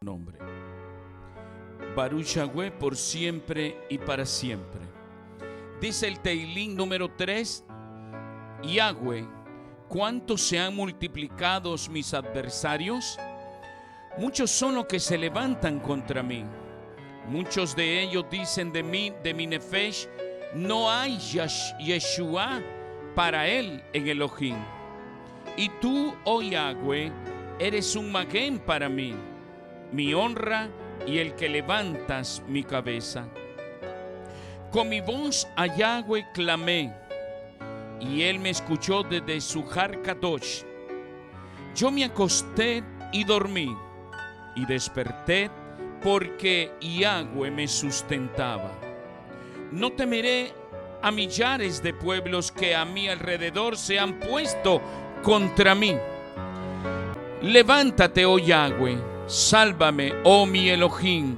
nombre. Baruch Yahweh por siempre y para siempre. Dice el Teilín número 3: Yahweh, ¿cuánto se han multiplicado mis adversarios? Muchos son los que se levantan contra mí. Muchos de ellos dicen de mí, de mi nefesh, no hay Yeshua para él en Elohim. Y tú, oh Yahweh, eres un magén para mí, mi honra y el que levantas mi cabeza. Con mi voz a Yahweh clamé, y él me escuchó desde su Har Kadosh. Yo me acosté y dormí, y desperté porque Yahweh me sustentaba. No temeré a millares de pueblos que a mi alrededor se han puesto contra mí. Levántate, oh Yahweh, sálvame, oh mi Elohim,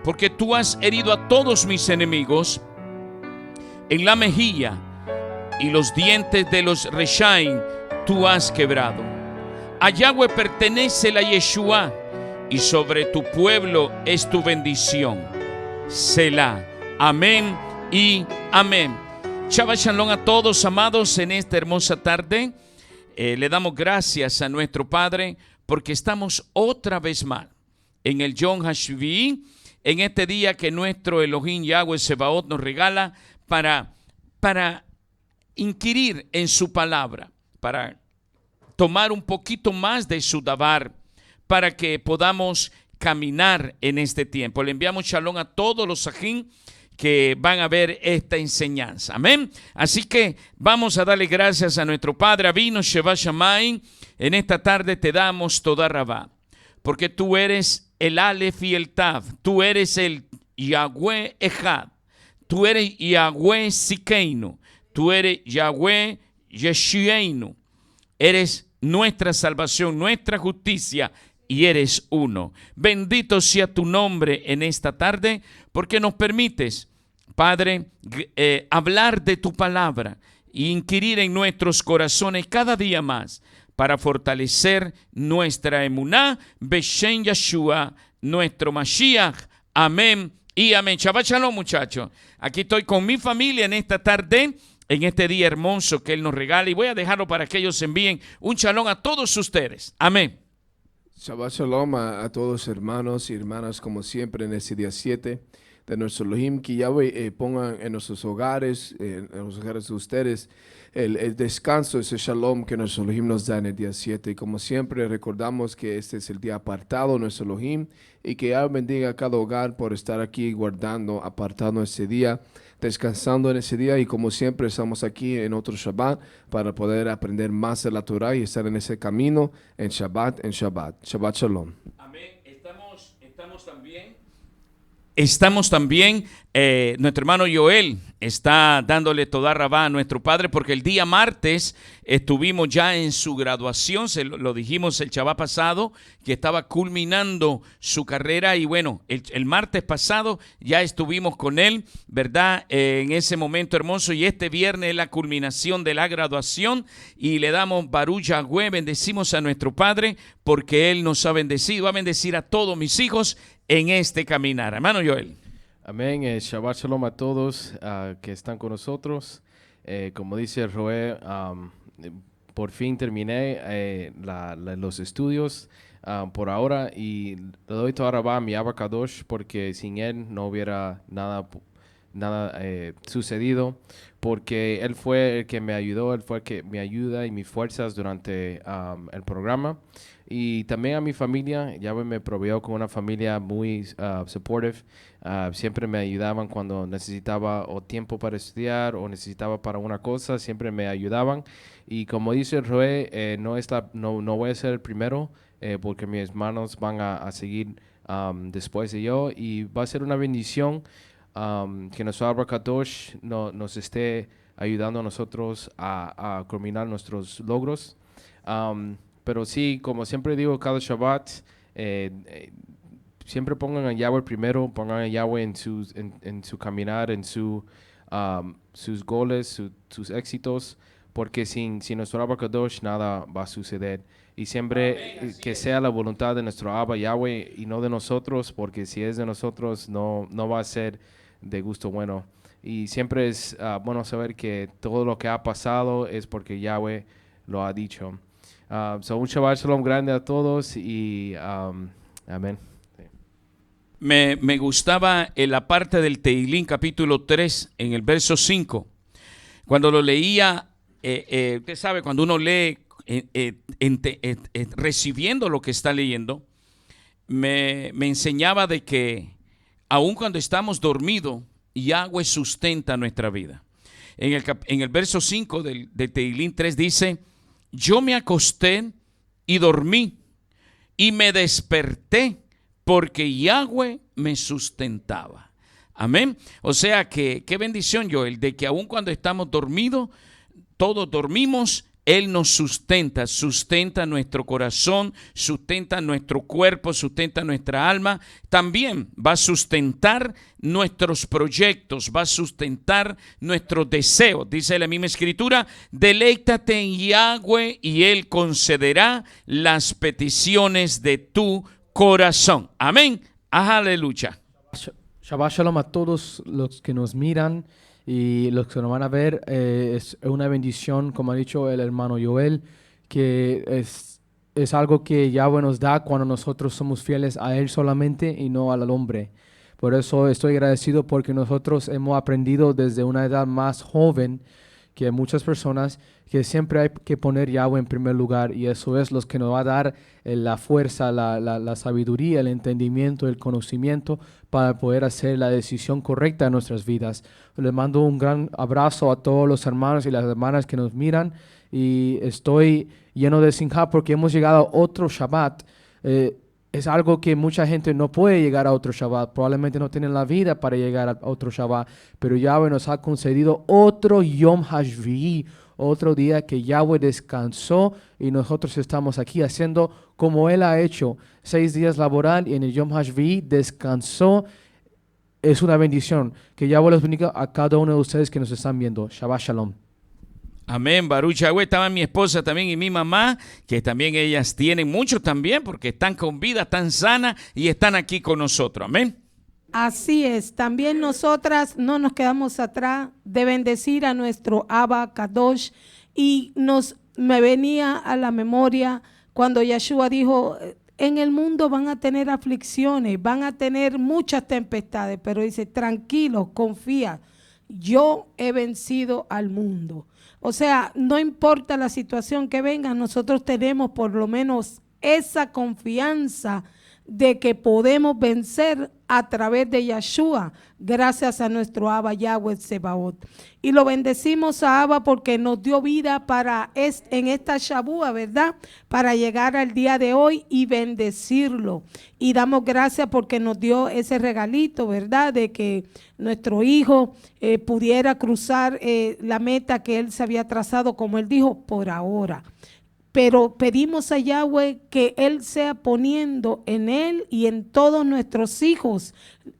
porque tú has herido a todos mis enemigos en la mejilla, y los dientes de los Reshaim tú has quebrado. A Yahweh pertenece la Yeshua, y sobre tu pueblo es tu bendición. Selah. Amén y amén. Shabbat Shalom a todos, amados, en esta hermosa tarde. Le damos gracias a nuestro Padre porque estamos otra vez más en el Yom HaShvi'i, en este día que nuestro Elohim Yahweh Sebaot nos regala para inquirir en su palabra, para tomar un poquito más de su dabar, para que podamos caminar en este tiempo. Le enviamos shalom a todos los sajín que van a ver esta enseñanza. Amén. Así que vamos a darle gracias a nuestro Padre Avinu Shabbat Shamayim. En esta tarde te damos toda rabá, porque tú eres el Aleph y el Tav. Tú eres el Yahweh Echad. Tú eres Yahweh Sikeinu. Tú eres Yahweh Yeshueinu. Eres nuestra salvación, nuestra justicia, y eres uno. Bendito sea tu nombre en esta tarde, porque nos permites, Padre, hablar de tu palabra e inquirir en nuestros corazones cada día más para fortalecer nuestra emuná, Beshem Yeshua, nuestro Mashiach. Amén y amén. Shabbat Shalom, muchachos. Aquí estoy con mi familia en esta tarde, en este día hermoso que Él nos regala, y voy a dejarlo para que ellos envíen un shalom a todos ustedes. Amén. Shabbat Shalom a todos hermanos y hermanas, como siempre en este día 7 de nuestro Elohim, que Yahweh pongan en nuestros hogares, en los hogares de ustedes, el descanso, ese shalom que nuestro Elohim nos da en el día 7. Y como siempre recordamos que este es el día apartado de nuestro Elohim, y que Yahweh bendiga a cada hogar por estar aquí guardando, apartando ese día, descansando en ese día. Y como siempre estamos aquí en otro Shabbat para poder aprender más de la Torah y estar en ese camino en Shabbat, Shabbat Shalom. Amén. Estamos también, nuestro hermano Joel está dándole toda rabá a nuestro padre, porque el día martes estuvimos ya en su graduación, lo dijimos el Shabbat pasado, que estaba culminando su carrera, y bueno, el martes pasado ya estuvimos con él, ¿verdad? En ese momento hermoso, y este viernes es la culminación de la graduación, y le damos Baruch Yahweh, bendecimos a nuestro padre, porque él nos ha bendecido, va a bendecir a todos mis hijos en este caminar. Hermano Joel. Amén. Shabbat Shalom a todos que están con nosotros. Como dice Roé, por fin terminé los estudios por ahora, y le doy toda rabá a mi Abba Kadosh, porque sin él no hubiera nada sucedido, porque él fue el que me ayudó, él fue el que me ayuda y mis fuerzas durante el programa. Y también a mi familia, Yahweh me proveyó con una familia muy supportive. Siempre me ayudaban cuando necesitaba o tiempo para estudiar o necesitaba para una cosa, siempre me ayudaban. Y como dice Roé, no voy a ser el primero, porque mis hermanos van a seguir después de yo, y va a ser una bendición que nuestro Abba Kadosh nos esté ayudando a nosotros a culminar nuestros logros. Pero sí, como siempre digo, cada Shabbat, siempre pongan a Yahweh primero, pongan a Yahweh en su caminar, en sus goles, sus éxitos, porque sin nuestro Abba Kadosh nada va a suceder. Y siempre que sea la voluntad de nuestro Abba Yahweh y no de nosotros, porque si es de nosotros no va a ser de gusto bueno. Y siempre es bueno saber que todo lo que ha pasado es porque Yahweh lo ha dicho. Un Shabbat Shalom grande a todos y amén. Me gustaba en la parte del Teilín capítulo 3 en el verso 5. Cuando lo leía, usted sabe, cuando uno lee recibiendo lo que está leyendo, me enseñaba de que aun cuando estamos dormidos, Yahweh sustenta nuestra vida. En el verso 5 del Teilín 3 dice: yo me acosté y dormí y me desperté porque Yahweh me sustentaba. Amén. O sea que qué bendición, Joel, de que aun cuando estamos dormidos, todos dormimos, Él nos sustenta nuestro corazón, sustenta nuestro cuerpo, sustenta nuestra alma. También va a sustentar nuestros proyectos, va a sustentar nuestros deseos. Dice la misma escritura: deleítate en Yahweh y Él concederá las peticiones de tu corazón. Amén. Aleluya. Shabbat Shalom a todos los que nos miran y los que nos van a ver. Es una bendición, como ha dicho el hermano Joel, que es algo que Yahweh nos da cuando nosotros somos fieles a Él solamente y no al hombre. Por eso estoy agradecido, porque nosotros hemos aprendido desde una edad más joven que muchas personas que siempre hay que poner Yahweh en primer lugar, y eso es lo que nos va a dar la fuerza, la sabiduría, el entendimiento, el conocimiento para poder hacer la decisión correcta en nuestras vidas. Les mando un gran abrazo a todos los hermanos y las hermanas que nos miran, y estoy lleno de simjá porque hemos llegado a otro Shabbat. Es algo que mucha gente no puede llegar a otro Shabbat, probablemente no tienen la vida para llegar a otro Shabbat, pero Yahweh nos ha concedido otro Yom HaShvi'i, otro día que Yahweh descansó, y nosotros estamos aquí haciendo como Él ha hecho, 6 días laboral, y en el Yom HaShvi'i descansó. Es una bendición. Que Yahweh los bendiga a cada uno de ustedes que nos están viendo. Shabbat Shalom. Amén, Baruch Yahweh. Estaba mi esposa también y mi mamá, que también ellas tienen mucho también, porque están con vida, están sanas y están aquí con nosotros. Amén. Así es, también nosotras no nos quedamos atrás de bendecir a nuestro Abba Kadosh, y me venía a la memoria cuando Yeshua dijo: en el mundo van a tener aflicciones, van a tener muchas tempestades, pero dice: tranquilo, confía, yo he vencido al mundo. O sea, no importa la situación que venga, nosotros tenemos por lo menos esa confianza de que podemos vencer a través de Yeshua, gracias a nuestro Abba Yahweh Sebaot. Y lo bendecimos a Abba porque nos dio vida en esta Shabúa, ¿verdad? Para llegar al día de hoy y bendecirlo. Y damos gracias porque nos dio ese regalito, ¿verdad? De que nuestro hijo pudiera cruzar la meta que él se había trazado, como él dijo, por ahora. Pero pedimos a Yahweh que Él sea poniendo en Él y en todos nuestros hijos,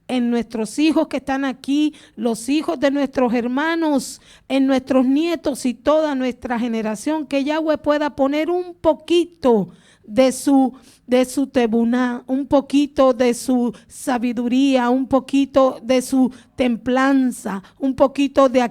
en nuestros hijos que están aquí, los hijos de nuestros hermanos, en nuestros nietos y toda nuestra generación, que Yahweh pueda poner un poquito de su tebuná, un poquito de su sabiduría, un poquito de su templanza, un poquito de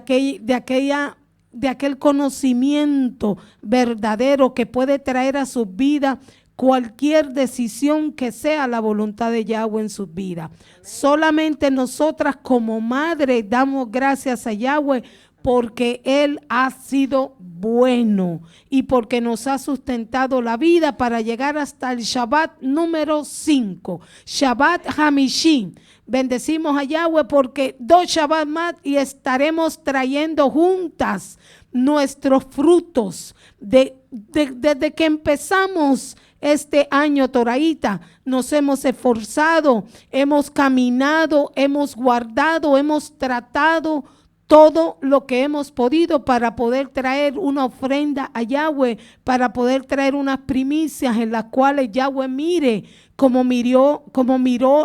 aquel conocimiento verdadero que puede traer a sus vidas cualquier decisión que sea la voluntad de Yahweh en sus vidas. Solamente nosotras como madres damos gracias a Yahweh porque Él ha sido bueno y porque nos ha sustentado la vida para llegar hasta el Shabbat número 5, Shabbat Hamishi. Bendecimos a Yahweh porque 2 Shabbat más y estaremos trayendo juntas nuestros frutos. Desde que empezamos este año Toraíta, nos hemos esforzado, hemos caminado, hemos guardado, hemos tratado todo lo que hemos podido para poder traer una ofrenda a Yahweh, para poder traer unas primicias en las cuales Yahweh mire como miró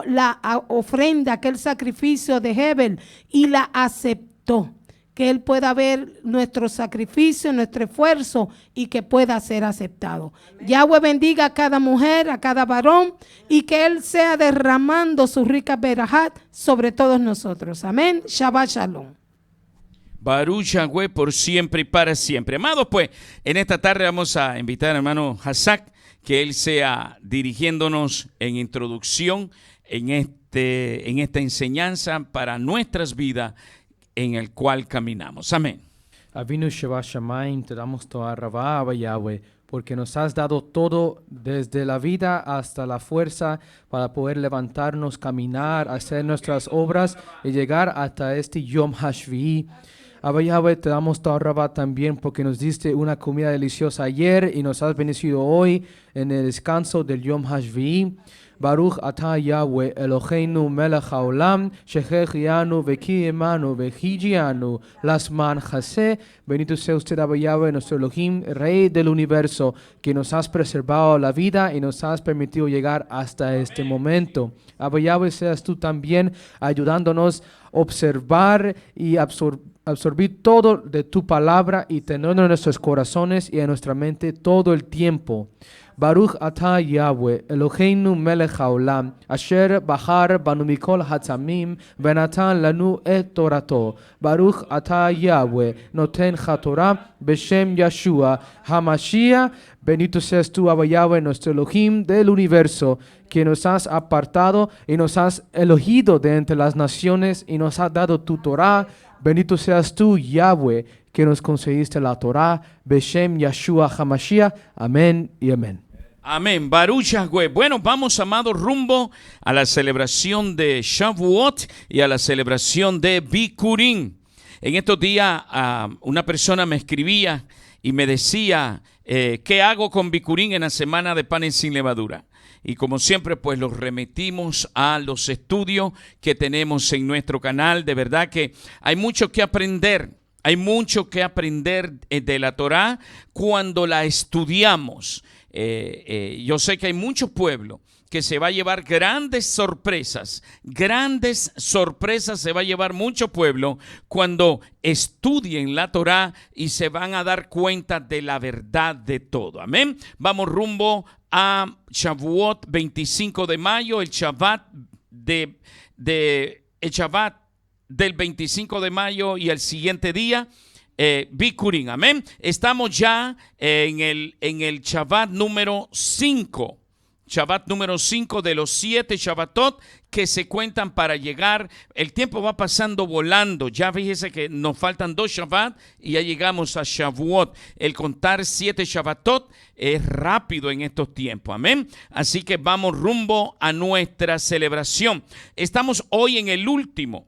la ofrenda, aquel sacrificio de Hebel, y la aceptó. que Él pueda ver nuestro sacrificio, nuestro esfuerzo y que pueda ser aceptado. Yahweh bendiga a cada mujer, a cada varón y que Él sea derramando su rica berajat sobre todos nosotros. Amén. Shabbat Shalom. Baruch Yahweh por siempre y para siempre. Amados, pues, en esta tarde vamos a invitar al hermano Hazak, que él sea dirigiéndonos en introducción en esta enseñanza para nuestras vidas en el cual caminamos. Amén. Avinu Shabbat Shamayim, te damos toda rabá, Abba Yahweh, porque nos has dado todo desde la vida hasta la fuerza para poder levantarnos, caminar, hacer nuestras obras y llegar hasta este Yom HaShvi'i. Abba Yahweh, te damos toda rabá también porque nos diste una comida deliciosa ayer y nos has bendecido hoy en el descanso del Yom HaShvi'i. Baruch atah Yahweh Eloheinu melech haolam shechechianu vekiemanu vehigianu lasman chaseh. Bendito sea usted, Abba Yahweh, nuestro Elohim, Rey del universo, que nos has preservado la vida y nos has permitido llegar hasta este momento. Abba Yahweh, seas tú también ayudándonos a observar y absorbir todo de tu palabra y tenerlo en nuestros corazones y en nuestra mente todo el tiempo. Baruch atah Yahweh Eloheinu melech haolam asher bahar banu mikol hatzamim venatan lanu et torato. Baruch atah Yahweh noten hatorah beshem Yeshua HaMashiach. Bendito seas tú, Abba Yahweh, nuestro Elohim del universo, que nos has apartado y nos has elegido de entre las naciones y nos has dado tu Torah. Bendito seas tú, Yahweh, que nos concediste la Torah, Beshem Yeshua HaMashiach. Amén y amén. Amén. Baruch Yahweh. Bueno, vamos, amados, rumbo a la celebración de Shavuot y a la celebración de Bikurim. En estos días una persona me escribía y me decía, ¿qué hago con Bikurim en la semana de panes sin levadura? Y como siempre, pues los remitimos a los estudios que tenemos en nuestro canal. De verdad que hay mucho que aprender. Hay mucho que aprender de la Torá cuando la estudiamos. Yo sé que hay mucho pueblo que se va a llevar grandes sorpresas se va a llevar mucho pueblo cuando estudien la Torá y se van a dar cuenta de la verdad de todo. Amén. Vamos rumbo a Shavuot 25 de mayo, el Shabbat el Shabbat del 25 de mayo y el siguiente día Bikurim. Amén. Estamos ya en el Shabbat número 5. Shabbat número 5 de los 7 Shabbatot que se cuentan para llegar. El tiempo va pasando volando. Ya fíjese que nos faltan 2 Shabbat y ya llegamos a Shavuot. El contar 7 Shabbatot es rápido en estos tiempos. Amén. Así que vamos rumbo a nuestra celebración. Estamos hoy en el último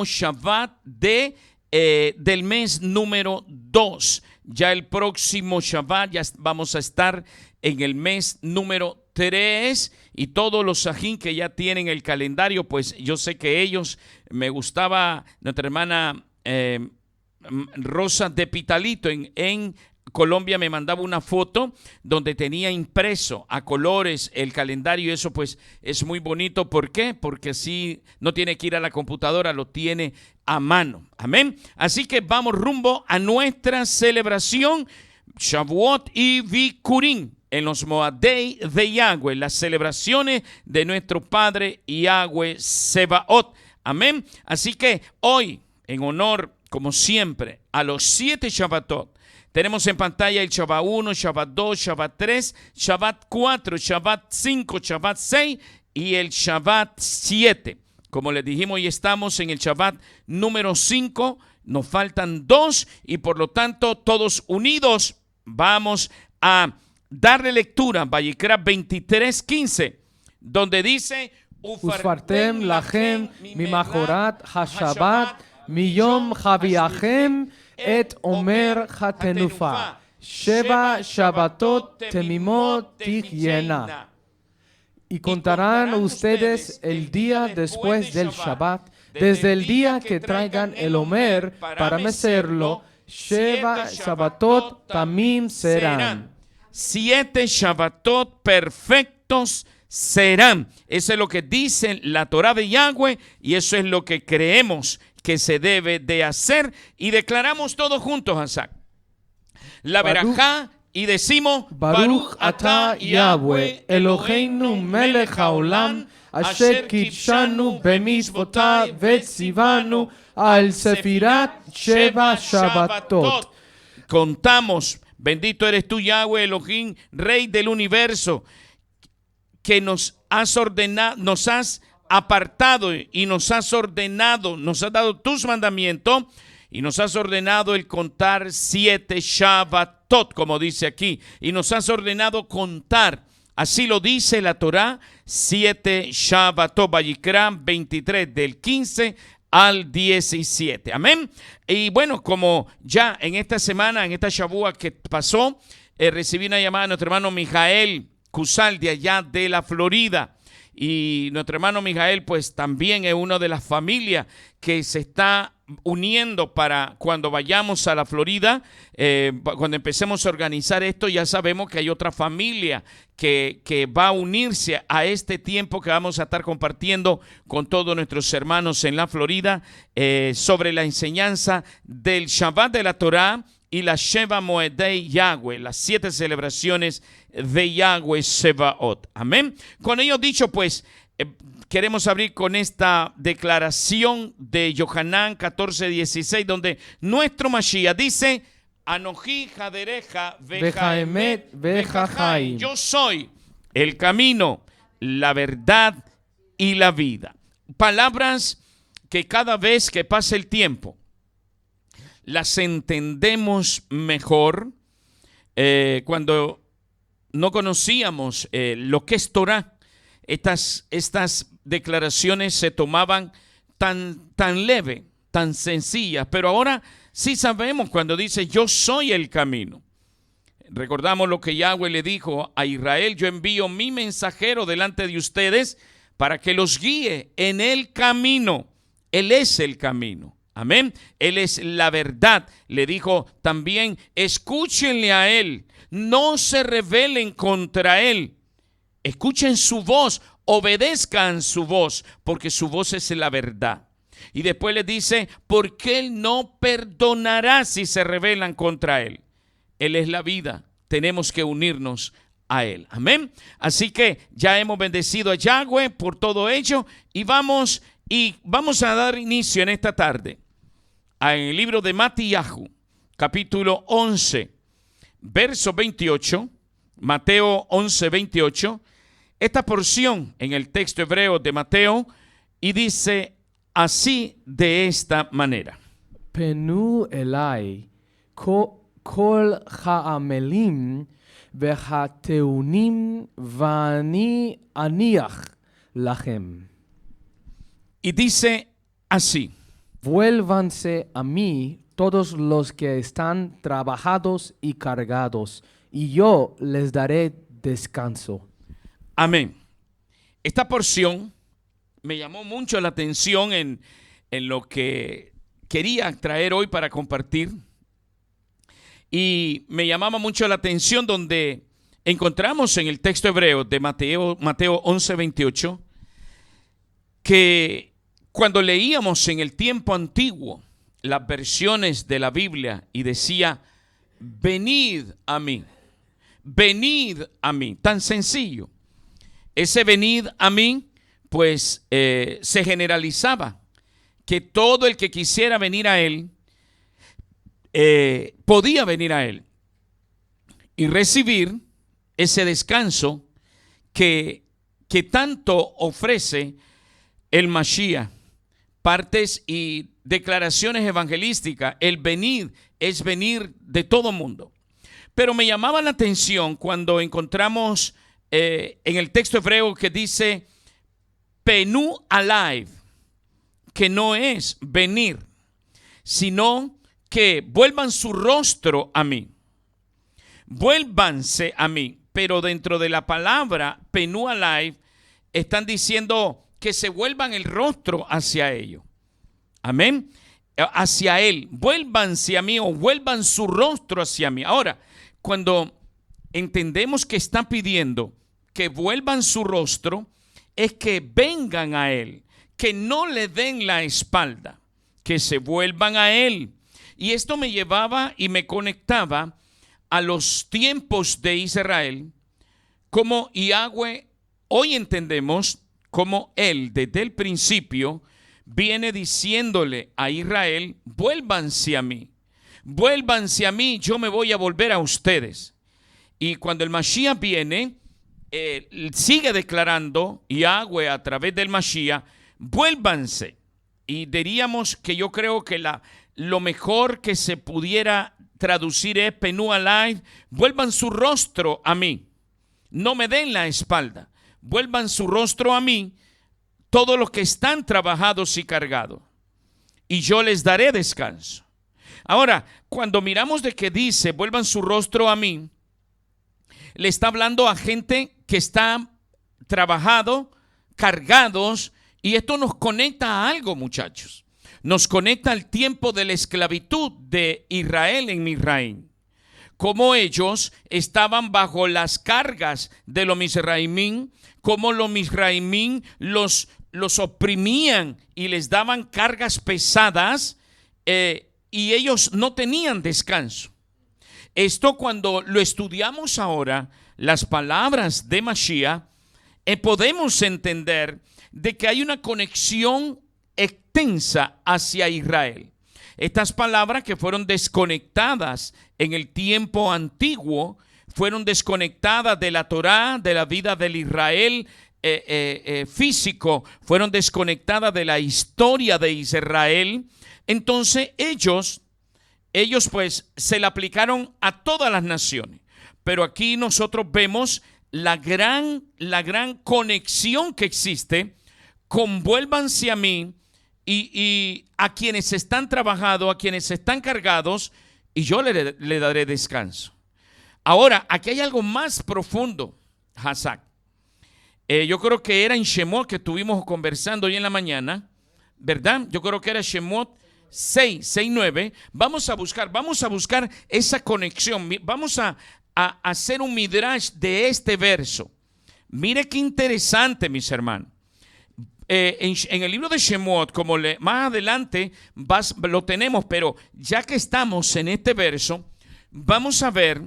Shabbat del mes número 2. Ya el próximo Shabbat ya vamos a estar en el mes número 3 y todos los sajín que ya tienen el calendario, pues yo sé que ellos, me gustaba nuestra hermana Rosa de Pitalito en Colombia me mandaba una foto donde tenía impreso a colores el calendario y eso pues es muy bonito. ¿Por qué? Porque así no tiene que ir a la computadora, lo tiene a mano. Amén. Así que vamos rumbo a nuestra celebración Shavuot y Bikurim en los Moadei de Yahweh, las celebraciones de nuestro Padre Yahweh Sebaot. Amén. Así que hoy, en honor, como siempre, a los 7 Shabbatot, tenemos en pantalla el Shabbat 1, Shabbat 2, Shabbat 3, Shabbat 4, Shabbat 5, Shabbat 6 y el Shabbat 7. Como les dijimos, hoy estamos en el Shabbat número 5. Nos faltan 2 y por lo tanto todos unidos vamos a darle lectura a Vayikra 23:15, donde dice Ufartem lachem mimajorat hashabat miyom javiachem et omer hatenufa sheva shabbatot temimot tihyena. Y contarán ustedes el día después del Shabbat, desde el día que traigan el Omer para mecerlo, Sheva Shabbatot tamim serán. 7 Shabbatot perfectos serán. Eso es lo que dice la Torah de Yahweh y eso es lo que creemos que se debe de hacer. Y declaramos todos juntos, Hassan, la Baruch- verajá, y decimos: Baruch atah Yahweh Eloheinu melech haolam asher kitshanu b'mitzvotav vetzivanu al sefirat sheva Shabbatot. Contamos, bendito eres tú, Yahweh Elohim, Rey del universo, que nos has ordenado, nos has apartado y nos has ordenado, nos has dado tus mandamientos y nos has ordenado el contar 7 Shabbatot, como dice aquí, y nos has ordenado contar, así lo dice la Torá, 7 Shabbatot, Vayikra 23, del 15 al 17. Amén. Y bueno, como ya en esta semana, en esta Shabúa que pasó, recibí una llamada de nuestro hermano Mijael Cusal, de allá de la Florida. Y nuestro hermano Mijael pues también es una de las familias que se está uniendo para cuando vayamos a la Florida, cuando empecemos a organizar esto. Ya sabemos que hay otra familia que va a unirse a este tiempo que vamos a estar compartiendo con todos nuestros hermanos en la Florida, sobre la enseñanza del Shabbat de la Torá y la Sheva Moedei Yahweh, las 7 celebraciones de Yahweh Sebaot. Amén. Con ello dicho, pues, queremos abrir con esta declaración de Yohanan 14:16, donde nuestro Mashiach dice: Anoji Hadereja Vejaemet Vejajaim. Yo soy el camino, la verdad y la vida. Palabras que cada vez que pasa el tiempo las entendemos mejor. Cuando no conocíamos lo que es Torah, estas declaraciones se tomaban tan leve, tan sencillas, pero ahora sí sabemos cuando dice: yo soy el camino. Recordamos lo que Yahweh le dijo a Israel: yo envío mi mensajero delante de ustedes para que los guíe en el camino. Él es el camino. Amén. Él es la verdad. Le dijo también: escúchenle a él, no se rebelen contra él. Escuchen su voz, obedezcan su voz, porque su voz es la verdad. Y después le dice: porque él no perdonará si se rebelan contra él. Él es la vida. Tenemos que unirnos a él. Amén. Así que ya hemos bendecido a Yahweh por todo ello y vamos a dar inicio en esta tarde en el libro de Matías, capítulo 11, verso 28, Mateo 11, 28, esta porción en el texto hebreo de Mateo, y dice así, de esta manera: Penu elai kol ha'amelim vehateunim vani aniach lachem. Y dice así: Vuélvanse a mí todos los que están trabajados y cargados, y yo les daré descanso. amén. Esta porción me llamó mucho la atención en lo que quería traer hoy para compartir. Y me llamaba mucho la atención donde encontramos en el texto hebreo de Mateo 11, 28, que cuando leíamos en el tiempo antiguo las versiones de la Biblia y decía: venid a mí, tan sencillo. Ese venid a mí, pues se generalizaba que todo el que quisiera venir a él, podía venir a él y recibir ese descanso que tanto ofrece el Mashiach. Partes y declaraciones evangelísticas, el venir es venir de todo mundo. Pero me llamaba la atención cuando encontramos en el texto hebreo que dice Penu alai, que no es venir, sino que vuelvan su rostro a mí. Vuélvanse a mí. Pero dentro de la palabra Penu alai están diciendo que se vuelvan el rostro hacia ellos. Amén. Hacia él. Vuélvanse a mí o vuelvan su rostro hacia mí. Ahora, cuando entendemos que está pidiendo que vuelvan su rostro, es que vengan a él, que no le den la espalda, que se vuelvan a Él. Y esto me llevaba y me conectaba a los tiempos de Israel, como Yahweh hoy entendemos como Él desde el principio viene diciéndole a Israel: vuélvanse a mí, yo me voy a volver a ustedes. Y cuando el Mashiach viene, sigue declarando Yahweh a través del Mashiach: vuélvanse. Y diríamos que yo creo que lo mejor que se pudiera traducir es Penu Alay, vuelvan su rostro a mí, no me den la espalda, vuelvan su rostro a mí, todos los que están trabajados y cargados, y yo les daré descanso. Ahora, cuando miramos de que dice vuelvan su rostro a mí, le está hablando a gente que está trabajado, cargados, y esto nos conecta a algo, muchachos. Nos conecta al tiempo de la esclavitud de Israel en Misraim. Como ellos estaban bajo las cargas de los misraimín, como los misraimín los oprimían y les daban cargas pesadas, y ellos no tenían descanso. Esto, cuando lo estudiamos ahora, las palabras de Mashiach, podemos entender de que hay una conexión extensa hacia Israel. Estas palabras que fueron desconectadas en el tiempo antiguo, fueron desconectadas de la Torá, de la vida del Israel físico, fueron desconectadas de la historia de Israel. Entonces ellos pues se la aplicaron a todas las naciones. Pero aquí nosotros vemos la gran conexión que existe con vuélvanse a mí, y a quienes están trabajando, a quienes están cargados, y yo le daré descanso. Ahora, aquí hay algo más profundo, Hazak. Yo creo que era en Shemot que estuvimos conversando hoy en la mañana, ¿verdad? Yo creo que era Shemot 6:9. Vamos a buscar esa conexión. Vamos a hacer un midrash de este verso. Mire qué interesante, mis hermanos. En el libro de Shemot, más adelante lo tenemos, pero ya que estamos en este verso, vamos a ver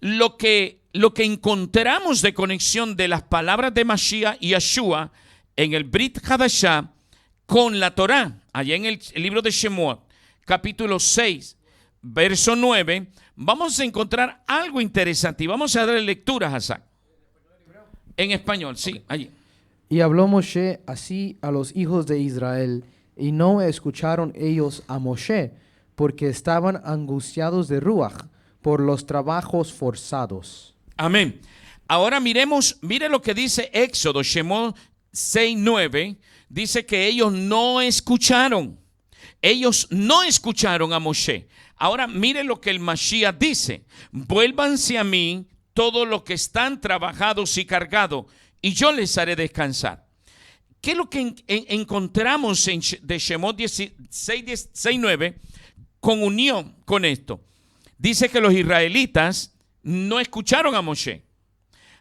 lo que encontramos de conexión de las palabras de Mashiach y Yeshua en el Brit Hadashah con la Torá. Allá en el libro de Shemot, capítulo 6, verso 9, vamos a encontrar algo interesante y vamos a darle lectura a Hazak. En español, sí, allí. Y habló Moshe así a los hijos de Israel, y no escucharon ellos a Moshe, porque estaban angustiados de Ruach por los trabajos forzados. Amén. Ahora mire lo que dice Éxodo, Shemot 6:9, dice que ellos no escucharon a Moshe. Ahora mire lo que el Mashiach dice: vuélvanse a mí todos los que están trabajados y cargados, y yo les haré descansar. ¿Qué es lo que encontramos de Shemot 6:9 con unión con esto? Dice que los israelitas no escucharon a Moshe.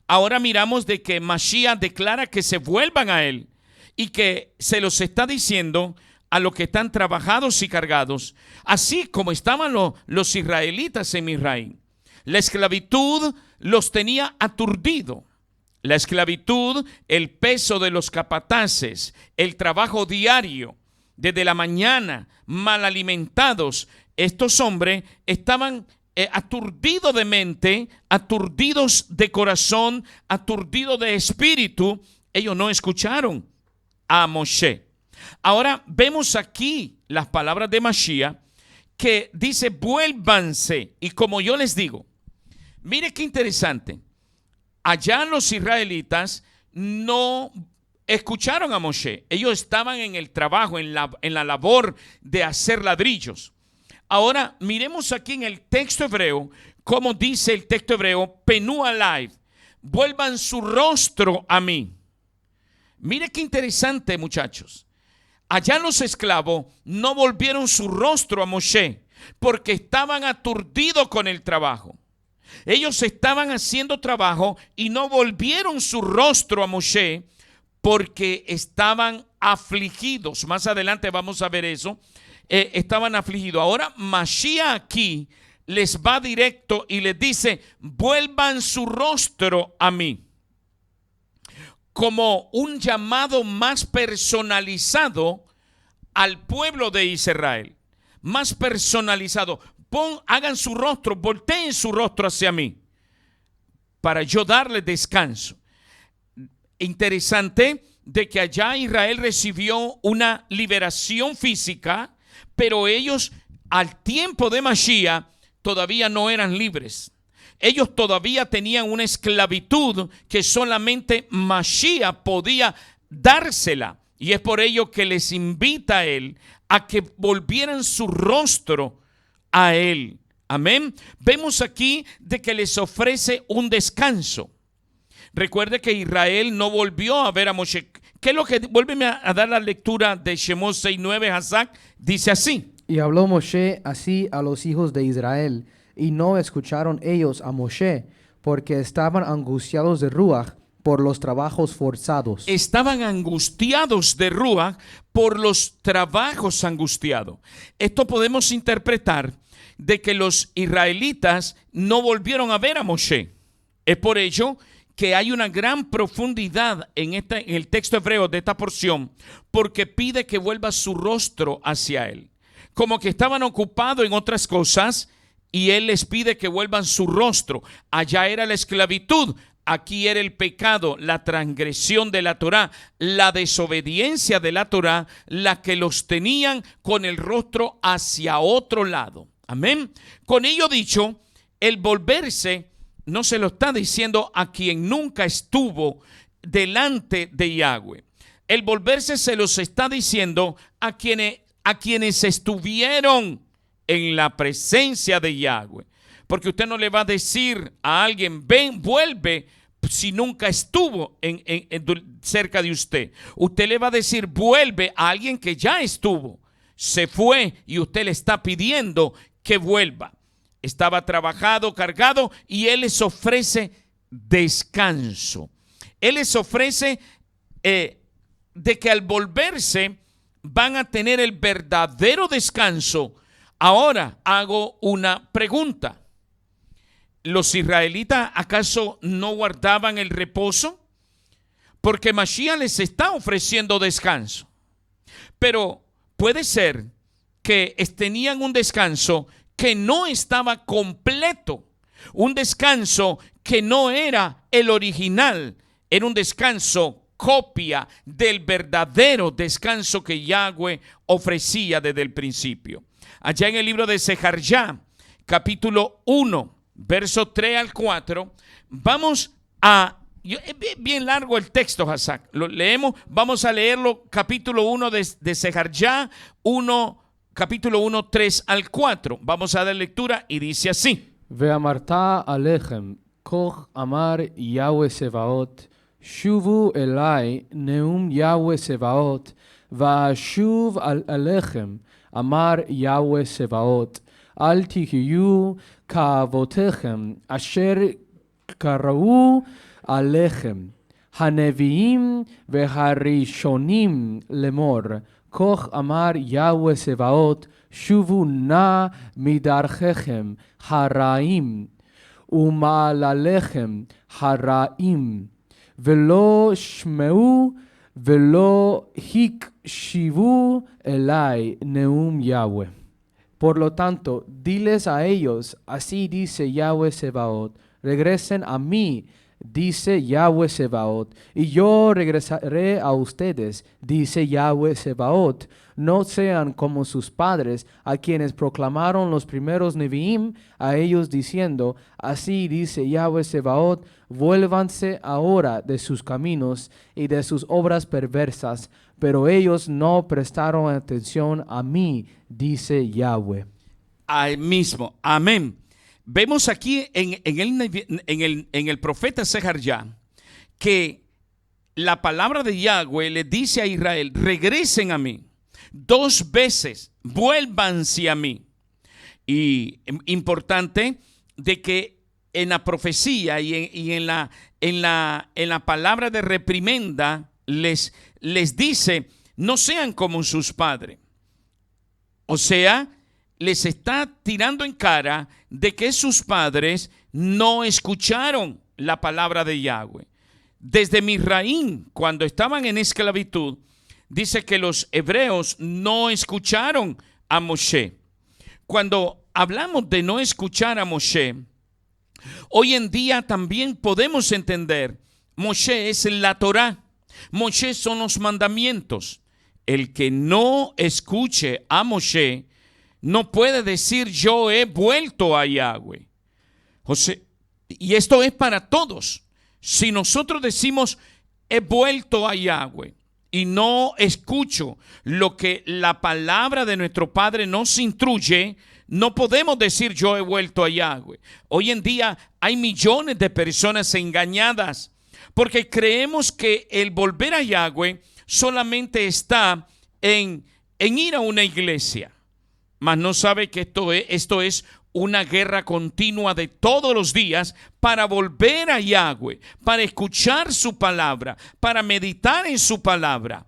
Ahora miramos de que Mashiach declara que se vuelvan a él y que se los está diciendo a los que están trabajados y cargados, así como estaban los israelitas en Misraim. La esclavitud los tenía aturdidos. La esclavitud, el peso de los capataces, el trabajo diario, desde la mañana, mal alimentados. Estos hombres estaban aturdidos de mente, aturdidos de corazón, aturdidos de espíritu. Ellos no escucharon a Moshe. Ahora vemos aquí las palabras de Mashiach que dice vuélvanse. Y como yo les digo, mire qué interesante. Allá los israelitas no escucharon a Moshe. Ellos estaban en el trabajo, en la labor de hacer ladrillos. Ahora miremos aquí en el texto hebreo, como dice el texto hebreo, Penu Alay, vuelvan su rostro a mí. Mire qué interesante, muchachos. Allá los esclavos no volvieron su rostro a Moshe porque estaban aturdidos con el trabajo. Ellos estaban haciendo trabajo y no volvieron su rostro a Moshe porque estaban afligidos. Más adelante vamos a ver eso. Estaban afligidos. Ahora Mashiach aquí les va directo y les dice: vuelvan su rostro a mí. Como un llamado más personalizado al pueblo de Israel. Más personalizado. Hagan su rostro, volteen su rostro hacia mí, para yo darles descanso. Interesante de que allá Israel recibió una liberación física, pero ellos al tiempo de Mashiach todavía no eran libres. Ellos todavía tenían una esclavitud que solamente Mashiach podía dársela. Y es por ello que les invita a él a que volvieran su rostro a él. Amén. Vemos aquí de que les ofrece un descanso. Recuerde que Israel no volvió a ver a Moshe. ¿Qué es lo que? Vuélveme a dar la lectura de Shemot 6:9, Hazak. Dice así. Y habló Moshe así a los hijos de Israel, y no escucharon ellos a Moshe, porque estaban angustiados de Ruach por los trabajos forzados. Estaban angustiados de Ruach por los trabajos angustiados. Esto podemos interpretar de que los israelitas no volvieron a ver a Moshe. Es por ello que hay una gran profundidad en el texto hebreo de esta porción, porque pide que vuelva su rostro hacia él. Como que estaban ocupados en otras cosas y él les pide que vuelvan su rostro. Allá era la esclavitud, aquí era el pecado, la transgresión de la Torá, la desobediencia de la Torá, la que los tenían con el rostro hacia otro lado. Amén. Con ello dicho, el volverse no se lo está diciendo a quien nunca estuvo delante de Yahweh. El volverse se los está diciendo a quienes estuvieron en la presencia de Yahweh. Porque usted no le va a decir a alguien, ven, vuelve, si nunca estuvo cerca de usted. Usted le va a decir, vuelve a alguien que ya estuvo, se fue y usted le está pidiendo que vuelva. Estaba trabajado, cargado, y él les ofrece descanso. Él les ofrece de que al volverse van a tener el verdadero descanso. Ahora hago una pregunta. ¿Los israelitas acaso no guardaban el reposo? Porque Mashiach les está ofreciendo descanso. Pero puede ser que tenían un descanso que no estaba completo. Un descanso que no era el original. Era un descanso copia del verdadero descanso que Yahweh ofrecía desde el principio. Allá en el libro de Sejarjá, capítulo 1, versos 3 al 4, vamos a... Es bien largo el texto, Hazak. Lo leemos, vamos a leerlo, capítulo 1 de Sejarjá, capítulo 1, 3 al 4. Vamos a dar lectura y dice así. Ve'amarta alechem, koch amar Yahweh Sebaot, shuvu elai neum Yahweh Sebaot, va'ashuv alechem, amar Yahweh Sebaot, al tihiyu ka'avotechem, asher karau alechem, haneviim ve'harishonim lemor, koch amar Yahweh Sebaot, shuvu na midarchechem haraim, uma'alechem haraim, velo shmeu velo hikshivu elai neum Yahweh. Por lo tanto, diles a ellos, así dice Yahweh Sebaot, regresen a mí, dice Yahweh Sebaot, y yo regresaré a ustedes, dice Yahweh Sebaot. No sean como sus padres, a quienes proclamaron los primeros Neviim, a ellos diciendo, así dice Yahweh Sebaot, vuélvanse ahora de sus caminos y de sus obras perversas, pero ellos no prestaron atención a mí, dice Yahweh. Al mismo, amén. Vemos aquí en el profeta Sejarjá que la palabra de Yahweh le dice a Israel, regresen a mí. 2 veces, vuélvanse a mí. Y importante de que en la profecía y en la palabra de reprimenda les dice, no sean como sus padres. O sea, les está tirando en cara de que sus padres no escucharon la palabra de Yahweh. Desde Misraín, cuando estaban en esclavitud, dice que los hebreos no escucharon a Moshe. Cuando hablamos de no escuchar a Moshe, hoy en día también podemos entender, Moshe es la Torá, Moshe son los mandamientos. El que no escuche a Moshe no puede decir yo he vuelto a Yahweh. Y esto es para todos. Si nosotros decimos he vuelto a Yahweh y no escucho lo que la palabra de nuestro Padre nos instruye, no podemos decir yo he vuelto a Yahweh. Hoy en día hay millones de personas engañadas porque creemos que el volver a Yahweh solamente está en ir a una iglesia, mas no sabe que esto es una guerra continua de todos los días para volver a Yahweh, para escuchar su palabra, para meditar en su palabra.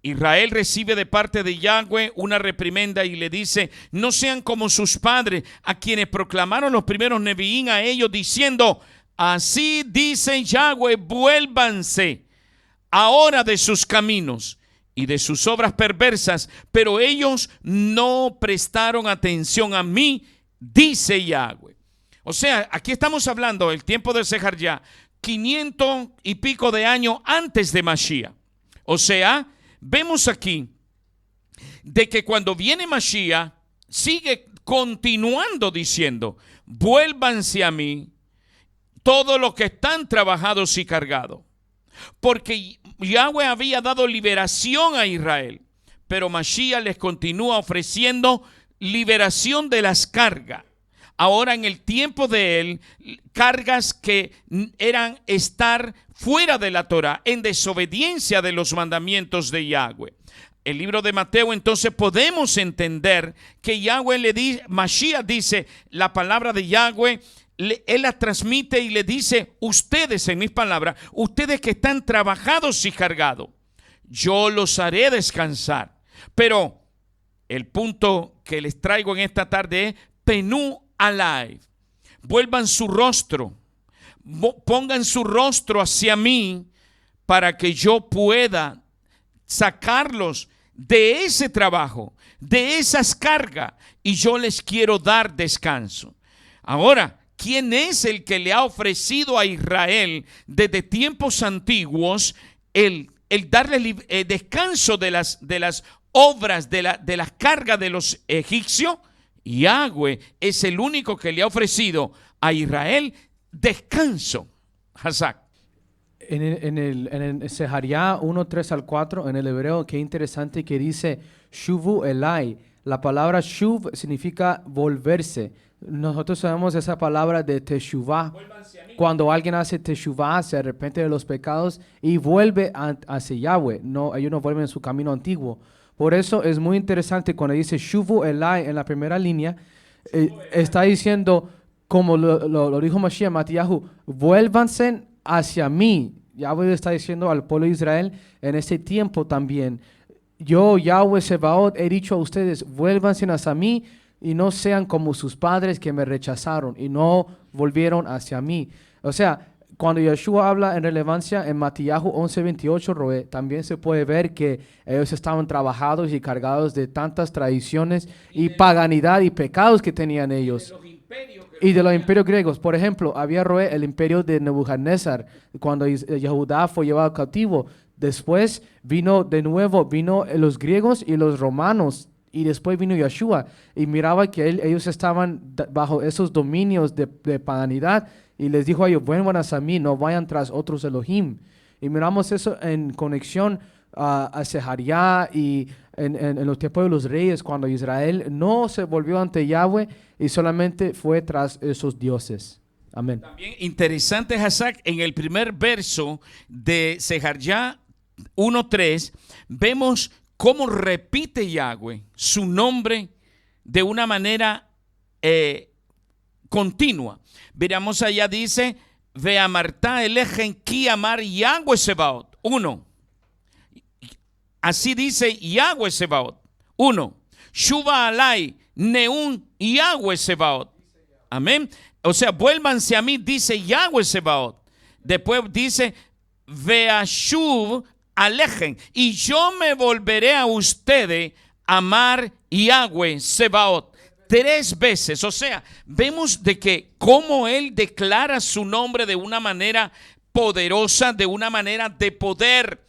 Israel recibe de parte de Yahweh una reprimenda y le dice, no sean como sus padres, a quienes proclamaron los primeros neviín a ellos diciendo, así dice Yahweh, vuélvanse ahora de sus caminos y de sus obras perversas, pero ellos no prestaron atención a mí, dice Yahweh. O sea, aquí estamos hablando del tiempo de Sejarjá, 500 y pico de años antes de Mashiach. O sea, vemos aquí de que cuando viene Mashiach, sigue continuando diciendo, vuélvanse a mí todos los que están trabajados y cargados. Porque Yahweh había dado liberación a Israel, pero Mashiach les continúa ofreciendo liberación de las cargas. Ahora en el tiempo de él, cargas que eran estar fuera de la Torah, en desobediencia de los mandamientos de Yahweh. El libro de Mateo, entonces podemos entender que Yahweh le dice, Mashiach dice la palabra de Yahweh, él la transmite y le dice, ustedes, en mis palabras, ustedes que están trabajados y cargados, yo los haré descansar. Pero el punto que les traigo en esta tarde es Penú Alay. Vuelvan su rostro, pongan su rostro hacia mí para que yo pueda sacarlos de ese trabajo, de esas cargas, y yo les quiero dar descanso. Ahora, ¿quién es el que le ha ofrecido a Israel desde tiempos antiguos el darle descanso de las obras, de las cargas de los egipcios? Yahweh es el único que le ha ofrecido a Israel descanso. Hazak. En el Sejarjá 1, 3 al 4, en el hebreo, qué interesante que dice Shuvu Elai. La palabra Shuv significa volverse. Nosotros sabemos esa palabra de Teshuvah. Cuando alguien hace Teshuvah, se arrepiente de los pecados y vuelve hacia Yahweh. No, ellos no vuelven en su camino antiguo. Por eso es muy interesante cuando dice Shuvu Elai en la primera línea, está diciendo, como lo dijo Mashiach, Matíyahu, vuélvanse hacia mí. Yahweh está diciendo al pueblo de Israel en este tiempo también, yo, Yahweh Sebaot, he dicho a ustedes, vuélvanse hacia mí y no sean como sus padres que me rechazaron y no volvieron hacia mí. O sea, cuando Yeshua habla en relevancia en Matíyahu 11:28, Roé, también se puede ver que ellos estaban trabajados y cargados de tantas tradiciones y paganidad y pecados que tenían ellos. Y de los imperios griegos. Por ejemplo, había, Roé, el imperio de Nebuchadnezzar, cuando Yehudá fue llevado cautivo. Después vino los griegos y los romanos. Y después vino Yeshua y miraba que ellos estaban bajo esos dominios de paganidad. Y les dijo a ellos, vuelvan a mí, no vayan tras otros Elohim. Y miramos eso en conexión a Sejarjá y en los tiempos de los reyes, cuando Israel no se volvió ante Yahweh y solamente fue tras esos dioses. Amén. También interesante, Hazak, en el primer verso de Sejarjá 1:3, vemos cómo repite Yahweh su nombre de una manera continua. Veramos allá, dice, Veamartá elejen ki amar Yahweh Sebaot. 1. así dice Yahweh Sebaot. 1. Shuva alai neun Yahweh Sebaot. Amén. O sea, vuélvanse a mí, dice Yahweh Sebaot. Después dice Veashuv alejen, y yo me volveré a ustedes, amar Yahweh Sebaot. 3 veces. O sea, vemos de que cómo él declara su nombre de una manera poderosa, de una manera de poder.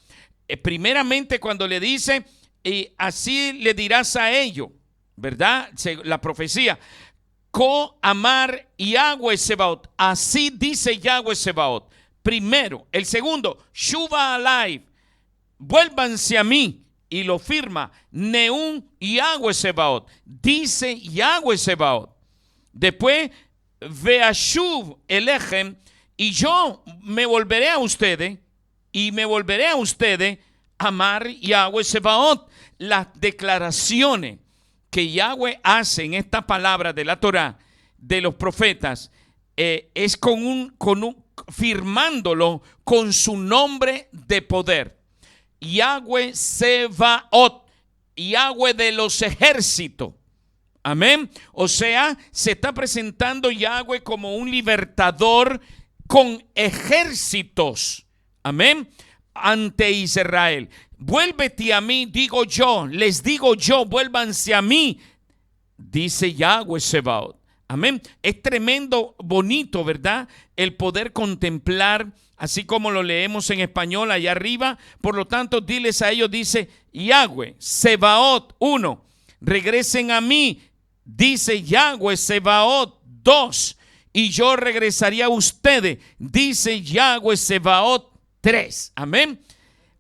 Primeramente cuando le dice, así le dirás a ellos, ¿verdad? La profecía. Amar Yahweh Sebaot. Así dice Yahweh Sebaot. Primero. El segundo, Shuva alai, vuélvanse a mí. Y lo firma Neun Yahweh Sebaot. Dice Yahweh Sebaot. Después, Veashuv elechem, y yo me volveré a ustedes, y me volveré a ustedes, amar Yahweh Sebaot. Las declaraciones que Yahweh hace en esta palabra de la Torah, de los profetas, es firmándolo con su nombre de poder. Yahweh Sebaot, Yahweh de los ejércitos. Amén. O sea, se está presentando Yahweh como un libertador con ejércitos. Amén. Ante Israel. Vuélvete a mí, digo yo, les digo yo, vuélvanse a mí, dice Yahweh Sebaot. Amén. Es tremendo, bonito, ¿verdad? El poder contemplar, así como lo leemos en español allá arriba. Por lo tanto, diles a ellos, dice Yahweh Sebaot 1. Regresen a mí, dice Yahweh Sebaot 2. Y yo regresaría a ustedes, dice Yahweh Sebaot 3. Amén.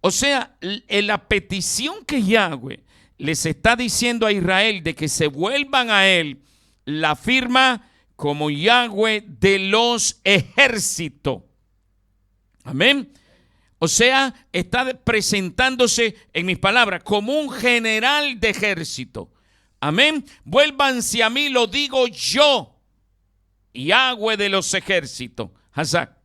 O sea, la petición que Yahweh les está diciendo a Israel de que se vuelvan a él, la firma como Yahweh de los ejércitos. Amén. O sea, está presentándose, en mis palabras, como un general de ejército. Amén. Vuélvanse a mí, lo digo yo, Yahweh de los ejércitos. Hazak.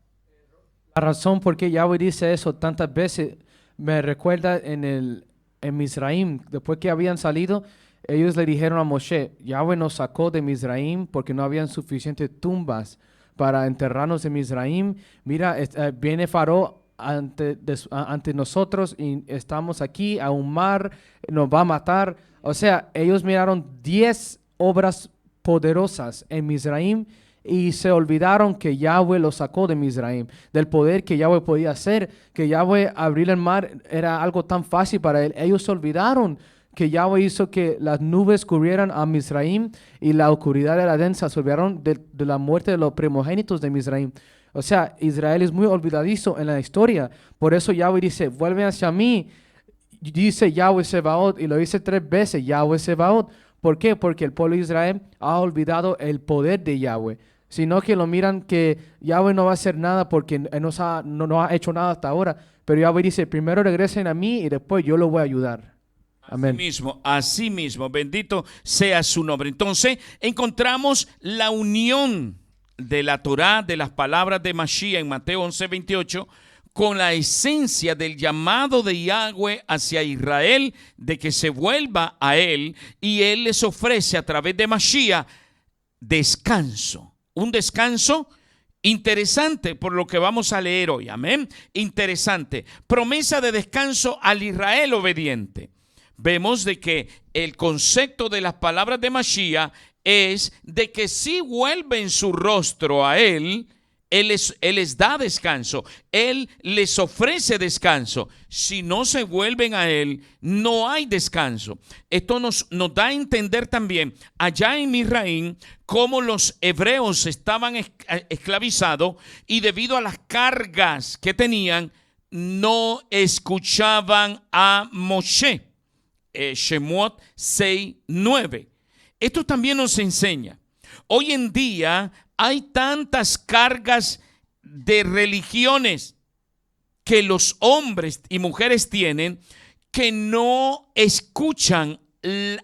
La razón por qué Yahweh dice eso tantas veces me recuerda en Misraim, después que habían salido, ellos le dijeron a Moshe, Yahweh nos sacó de Misraim porque no habían suficientes tumbas para enterrarnos en Misraim. Mira, viene Faraón ante nosotros y estamos aquí a un mar, nos va a matar. O sea, ellos miraron 10 obras poderosas en Misraim y se olvidaron que Yahweh los sacó de Misraim, del poder que Yahweh podía hacer, que Yahweh abrir el mar era algo tan fácil para él. Ellos se olvidaron que Yahweh hizo que las nubes cubrieran a Misraim y la oscuridad era densa. Se olvidaron de la muerte de los primogénitos de Misraim. O sea, Israel es muy olvidadizo en la historia. Por eso Yahweh dice, vuelven hacia mí, dice Yahweh Sebaot, y lo dice 3 veces, Yahweh Sebaot. ¿Por qué? Porque el pueblo de Israel ha olvidado el poder de Yahweh, sino que lo miran que Yahweh no va a hacer nada porque no ha hecho nada hasta ahora. Pero Yahweh dice, primero regresen a mí y después yo los voy a ayudar. Amén. Así mismo, bendito sea su nombre. Entonces, encontramos la unión de la Torá, de las palabras de Mashiach en Mateo 11:28, con la esencia del llamado de Yahweh hacia Israel, de que se vuelva a él, y él les ofrece a través de Mashiach descanso. Un descanso interesante por lo que vamos a leer hoy. Amén. Interesante. Promesa de descanso al Israel obediente. Vemos de que el concepto de las palabras de Mashiach es de que si vuelven su rostro a él, él les da descanso. Él les ofrece descanso. Si no se vuelven a él, no hay descanso. Esto nos da a entender también allá en Misraim cómo los hebreos estaban esclavizados y debido a las cargas que tenían, no escuchaban a Moshe. Shemot 6:9. Esto también nos enseña. Hoy en día hay tantas cargas de religiones que los hombres y mujeres tienen que no escuchan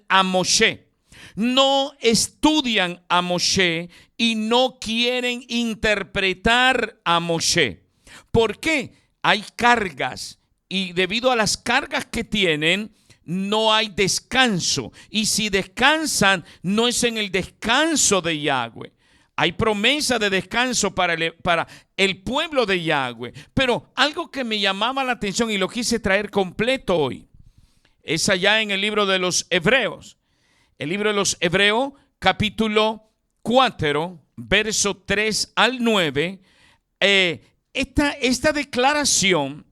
a Moshe, no estudian a Moshe y no quieren interpretar a Moshe. ¿Por qué? Hay cargas y debido a las cargas que tienen, no hay descanso. Y si descansan, no es en el descanso de Yahweh. Hay promesa de descanso para el pueblo de Yahweh. Pero algo que me llamaba la atención y lo quise traer completo hoy, es allá en el libro de los Hebreos. El libro de los Hebreos, capítulo 4, verso 3 al 9. Esta declaración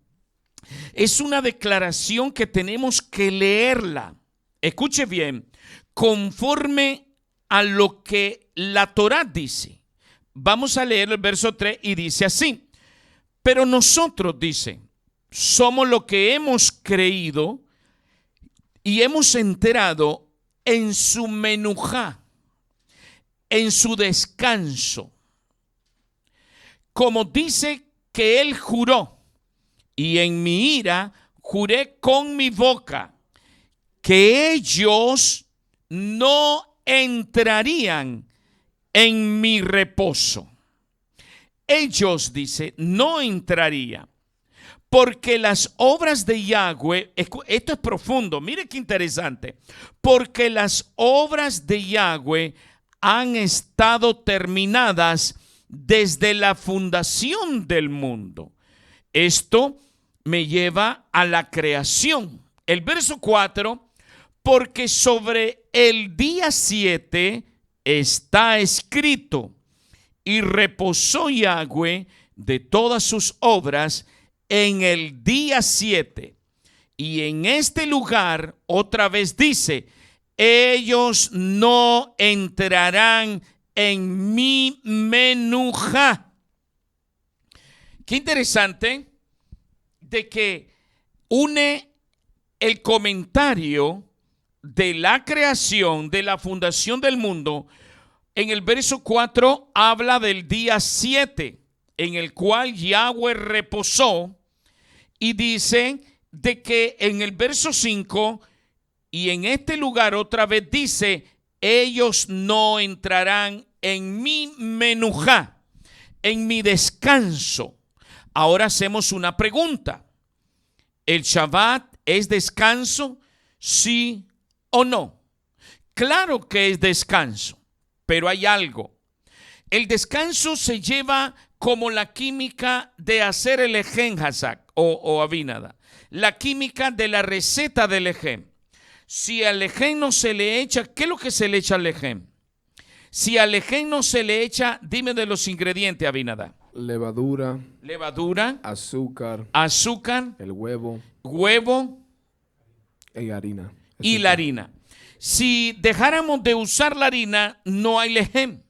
es una declaración que tenemos que leerla. Escuche bien, conforme a lo que la Torá dice. Vamos a leer el verso 3 y dice así: pero nosotros, dice, somos lo que hemos creído y hemos enterado en su menujá, en su descanso. Como dice que él juró, y en mi ira juré con mi boca, que ellos no entrarían en mi reposo. Ellos, dice, no entrarían, porque las obras de Yahweh, esto es profundo, mire qué interesante, porque las obras de Yahweh han estado terminadas desde la fundación del mundo. Esto me lleva a la creación. El verso 4, porque sobre el día 7 está escrito, y reposó Yahweh de todas sus obras en el día 7. Y en este lugar otra vez dice, ellos no entrarán en mi menujá. Qué interesante de que une el comentario de la creación, de la fundación del mundo. En el verso 4 habla del día 7, en el cual Yahweh reposó, y dice de que en el verso 5 y en este lugar otra vez dice, ellos no entrarán en mi menujá, en mi descanso. Ahora hacemos una pregunta. ¿El Shabbat es descanso? ¿Sí o no? Claro que es descanso, pero hay algo. El descanso se lleva como la química de hacer el ejem hazak o avinada. La química de la receta del ejem. Si al ejem no se le echa, ¿qué es lo que se le echa al ejem? Si al ejem no se le echa, dime de los ingredientes, Abinadá. Levadura, azúcar, el huevo y harina. Y la harina. Si dejáramos de usar la harina, no hay lejem.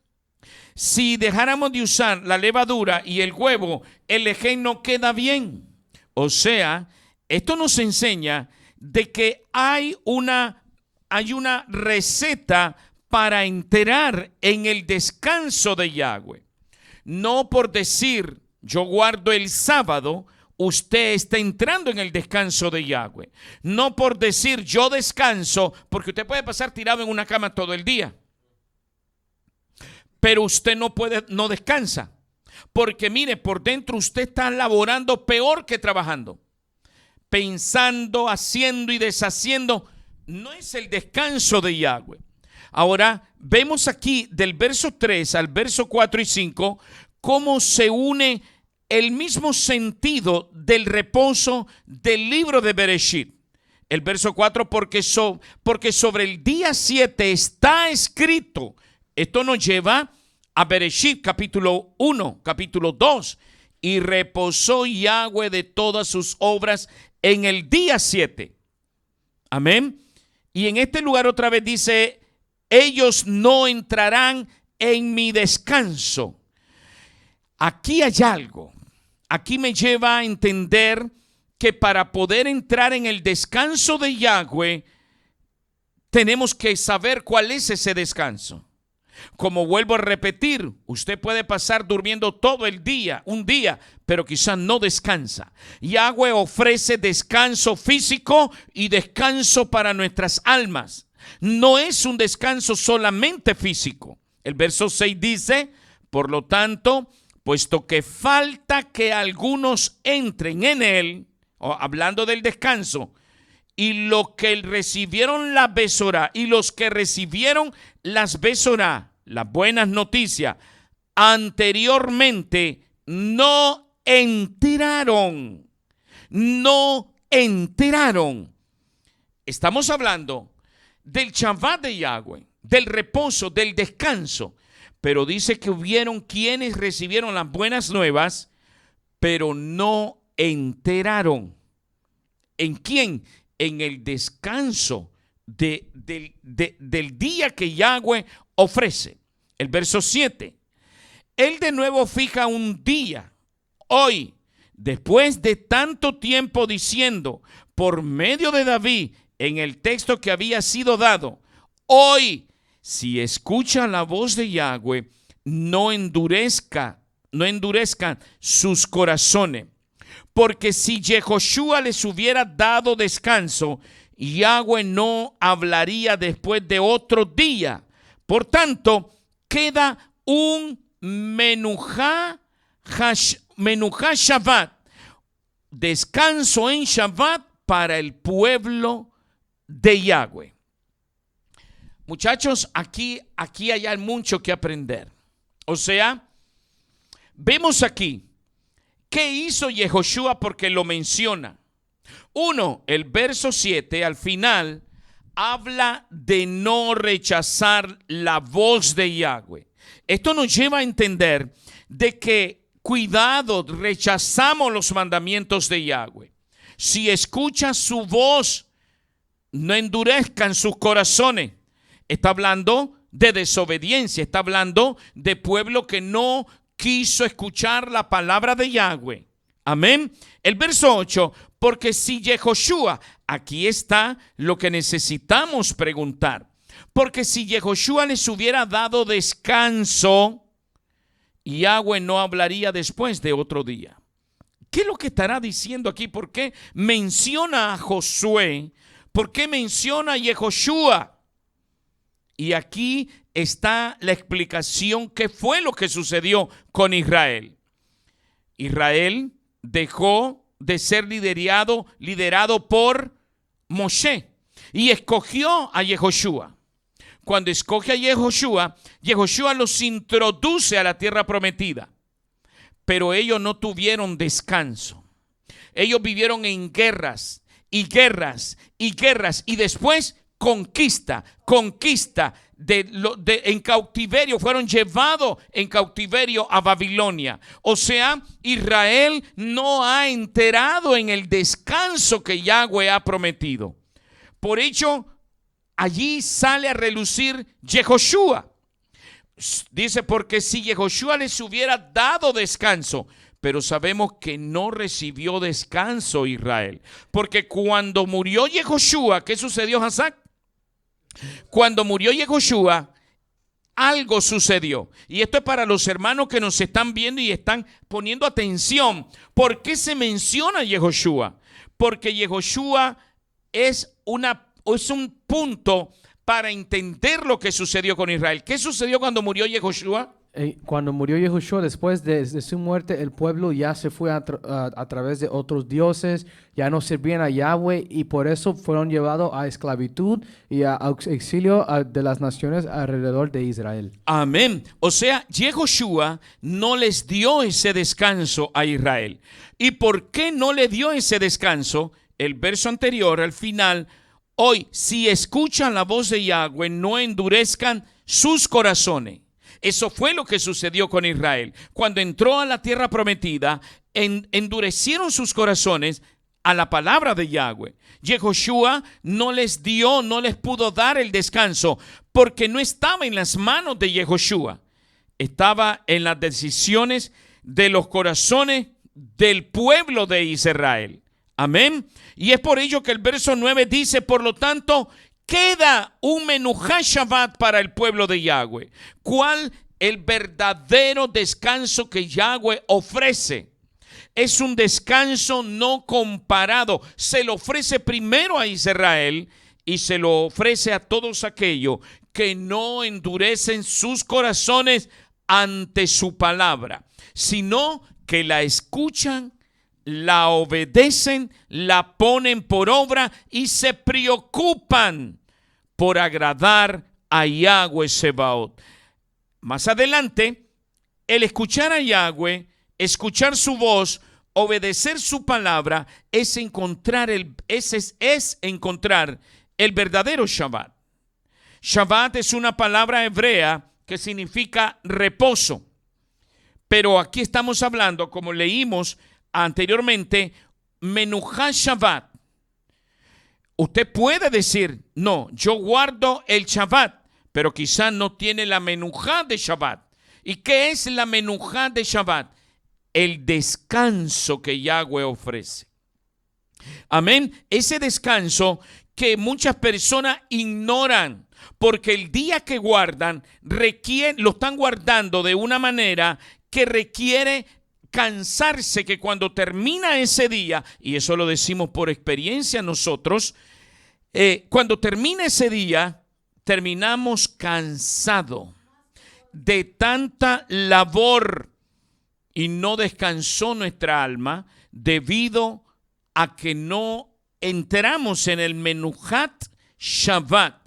Si dejáramos de usar la levadura y el huevo, el lejem no queda bien. O sea, esto nos enseña de que hay una receta para entrar en el descanso de Yahweh. No por decir, yo guardo el sábado, usted está entrando en el descanso de Yahweh. No por decir, yo descanso, porque usted puede pasar tirado en una cama todo el día. Pero usted no descansa. Porque mire, por dentro usted está laborando peor que trabajando. Pensando, haciendo y deshaciendo. No es el descanso de Yahweh. Ahora, vemos aquí del verso 3 al verso 4 y 5 cómo se une el mismo sentido del reposo del libro de Bereshit. El verso 4, porque sobre el día 7 está escrito. Esto nos lleva a Bereshit capítulo 1, capítulo 2. Y reposó Yahweh de todas sus obras en el día 7. Amén. Y en este lugar otra vez dice, ellos no entrarán en mi descanso. Aquí hay algo. Aquí me lleva a entender que para poder entrar en el descanso de Yahweh, tenemos que saber cuál es ese descanso. Como vuelvo a repetir, usted puede pasar durmiendo todo el día, un día, pero quizás no descansa. Yahweh ofrece descanso físico y descanso para nuestras almas. No es un descanso solamente físico. El verso 6 dice, por lo tanto, puesto que falta que algunos entren en él, hablando del descanso, y los que recibieron la Besorá y los que recibieron las Besorá, las buenas noticias, anteriormente no enteraron. Estamos hablando del Shabbat de Yahweh, del reposo, del descanso. Pero dice que hubieron quienes recibieron las buenas nuevas, pero no enteraron. ¿En quién? En el descanso del día que Yahweh ofrece. El verso 7. Él de nuevo fija un día, hoy, después de tanto tiempo diciendo, por medio de David, en el texto que había sido dado, hoy, si escucha la voz de Yahweh, no endurezcan sus corazones. Porque si Yehoshua les hubiera dado descanso, Yahweh no hablaría después de otro día. Por tanto, queda un Menuhá Shabbat, descanso en Shabbat para el pueblo de Yahweh. Muchachos, aquí hay mucho que aprender. O sea, vemos aquí qué hizo Yehoshua, porque lo menciona. El verso 7 al final habla de no rechazar la voz de Yahweh. Esto nos lleva a entender de que, cuidado, rechazamos los mandamientos de Yahweh. Si escuchas su voz, no endurezcan sus corazones. Está hablando de desobediencia, está hablando de pueblo que no quiso escuchar la palabra de Yahweh. Amén. El verso 8, porque si Yehoshua, aquí está lo que necesitamos preguntar, porque si Yehoshua les hubiera dado descanso, Yahweh no hablaría después de otro día. ¿Qué es lo que estará diciendo aquí? ¿Por qué menciona a Josué? ¿Por qué menciona a Yehoshua? Y aquí está la explicación que fue lo que sucedió con Israel. Israel dejó de ser liderado por Moshe y escogió a Yehoshua. Cuando escoge a Yehoshua, Yehoshua los introduce a la tierra prometida. Pero ellos no tuvieron descanso. Ellos vivieron en guerras y guerras y guerras, y después conquista en cautiverio, fueron llevados en cautiverio a Babilonia. O sea, Israel no ha entrado en el descanso que Yahweh ha prometido. Por ello, allí sale a relucir Yehoshua. Dice, porque si Yehoshua les hubiera dado descanso, pero sabemos que no recibió descanso Israel. Porque cuando murió Yehoshua, ¿qué sucedió, Hazak? Cuando murió Yehoshua, algo sucedió. Y esto es para los hermanos que nos están viendo y están poniendo atención. ¿Por qué se menciona Yehoshua? Porque Yehoshua es un punto para entender lo que sucedió con Israel. ¿Qué sucedió cuando murió Yehoshua? Cuando murió Yehoshua, después de su muerte, el pueblo ya se fue a través de otros dioses, ya no servían a Yahweh, y por eso fueron llevados a esclavitud y a exilio de las naciones alrededor de Israel. Amén. O sea, Yehoshua no les dio ese descanso a Israel. ¿Y por qué no le dio ese descanso? El verso anterior, al final, hoy, si escuchan la voz de Yahweh, no endurezcan sus corazones. Eso fue lo que sucedió con Israel. Cuando entró a la tierra prometida, endurecieron sus corazones a la palabra de Yahweh. Yehoshua no les pudo dar el descanso, porque no estaba en las manos de Yehoshua. Estaba en las decisiones de los corazones del pueblo de Israel. Amén. Y es por ello que el verso 9 dice, por lo tanto, queda un Menuhá Shabbat para el pueblo de Yahweh. ¿Cuál? El verdadero descanso que Yahweh ofrece. Es un descanso no comparado. Se lo ofrece primero a Israel y se lo ofrece a todos aquellos que no endurecen sus corazones ante su palabra, sino que la escuchan la obedecen, la ponen por obra y se preocupan por agradar a Yahweh Sebaot. Más adelante, el escuchar a Yahweh, escuchar su voz, obedecer su palabra, es encontrar el verdadero Shabbat. Shabbat es una palabra hebrea que significa reposo. Pero aquí estamos hablando, como leímos anteriormente, Menuhá Shabbat. Usted puede decir, no, yo guardo el Shabbat, pero quizás no tiene la Menuhá de Shabbat. ¿Y qué es la Menuhá de Shabbat? El descanso que Yahweh ofrece. Amén. Ese descanso que muchas personas ignoran, porque el día que guardan lo están guardando de una manera que requiere cansarse, que cuando termina ese día, y eso lo decimos por experiencia nosotros, cuando termina ese día, terminamos cansados de tanta labor y no descansó nuestra alma debido a que no entramos en el Menuhat Shabbat.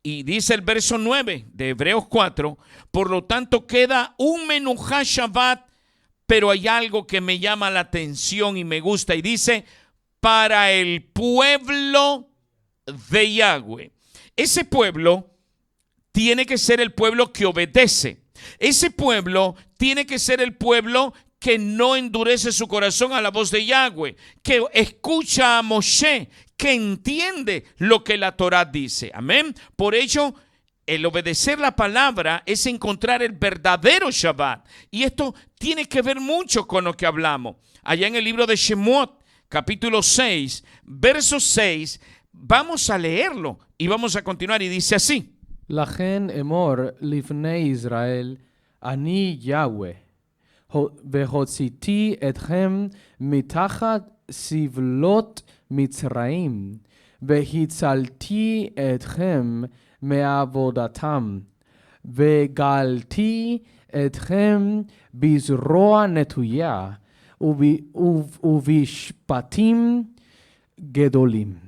Y dice el verso 9 de Hebreos 4, por lo tanto queda un Menuhat Shabbat, pero hay algo que me llama la atención y me gusta, y dice, para el pueblo de Yahweh. Ese pueblo tiene que ser el pueblo que obedece. Ese pueblo tiene que ser el pueblo que no endurece su corazón a la voz de Yahweh, que escucha a Moshe, que entiende lo que la Torá dice. Amén. Por ello, el obedecer la palabra es encontrar el verdadero Shabbat. Y esto tiene que ver mucho con lo que hablamos. Allá en el libro de Shemot, capítulo 6, verso 6, vamos a leerlo y vamos a continuar. Y dice así. לכן אמור לפני ישראל, אני יהוה, והוצאתי אתכם מתחת סבלות מצרים, והצלתי אתכם מעבודתם, וגאלתי אתכם בזרוע נטויה, ובשפטים גדולים.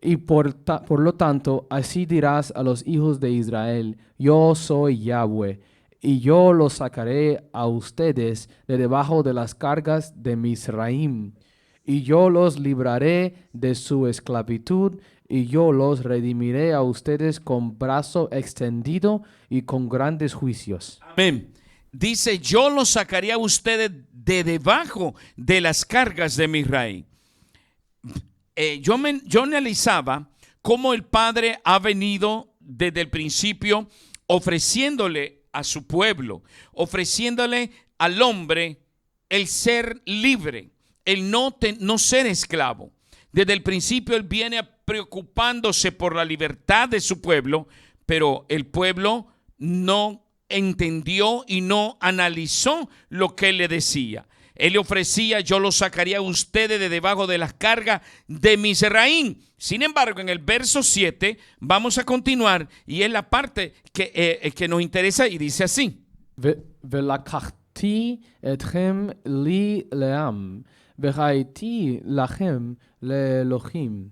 Y por lo tanto, así dirás a los hijos de Israel, yo soy Yahweh, y yo los sacaré a ustedes de debajo de las cargas de Misraim, y yo los libraré de su esclavitud, y yo los redimiré a ustedes con brazo extendido y con grandes juicios. Amén. Dice, yo los sacaré a ustedes de debajo de las cargas de Misraim. Yo analizaba cómo el Padre ha venido desde el principio ofreciéndole a su pueblo, ofreciéndole al hombre el ser libre, el no ser esclavo. Desde el principio Él viene preocupándose por la libertad de su pueblo, pero el pueblo no entendió y no analizó lo que Él le decía. Él le ofrecía, yo los sacaría a ustedes de debajo de las cargas de Misraim. Sin embargo, en el verso 7 vamos a continuar y es la parte que nos interesa y dice así. ולקחתי אתכם לי לעם, והייתי לכם לאלוהים,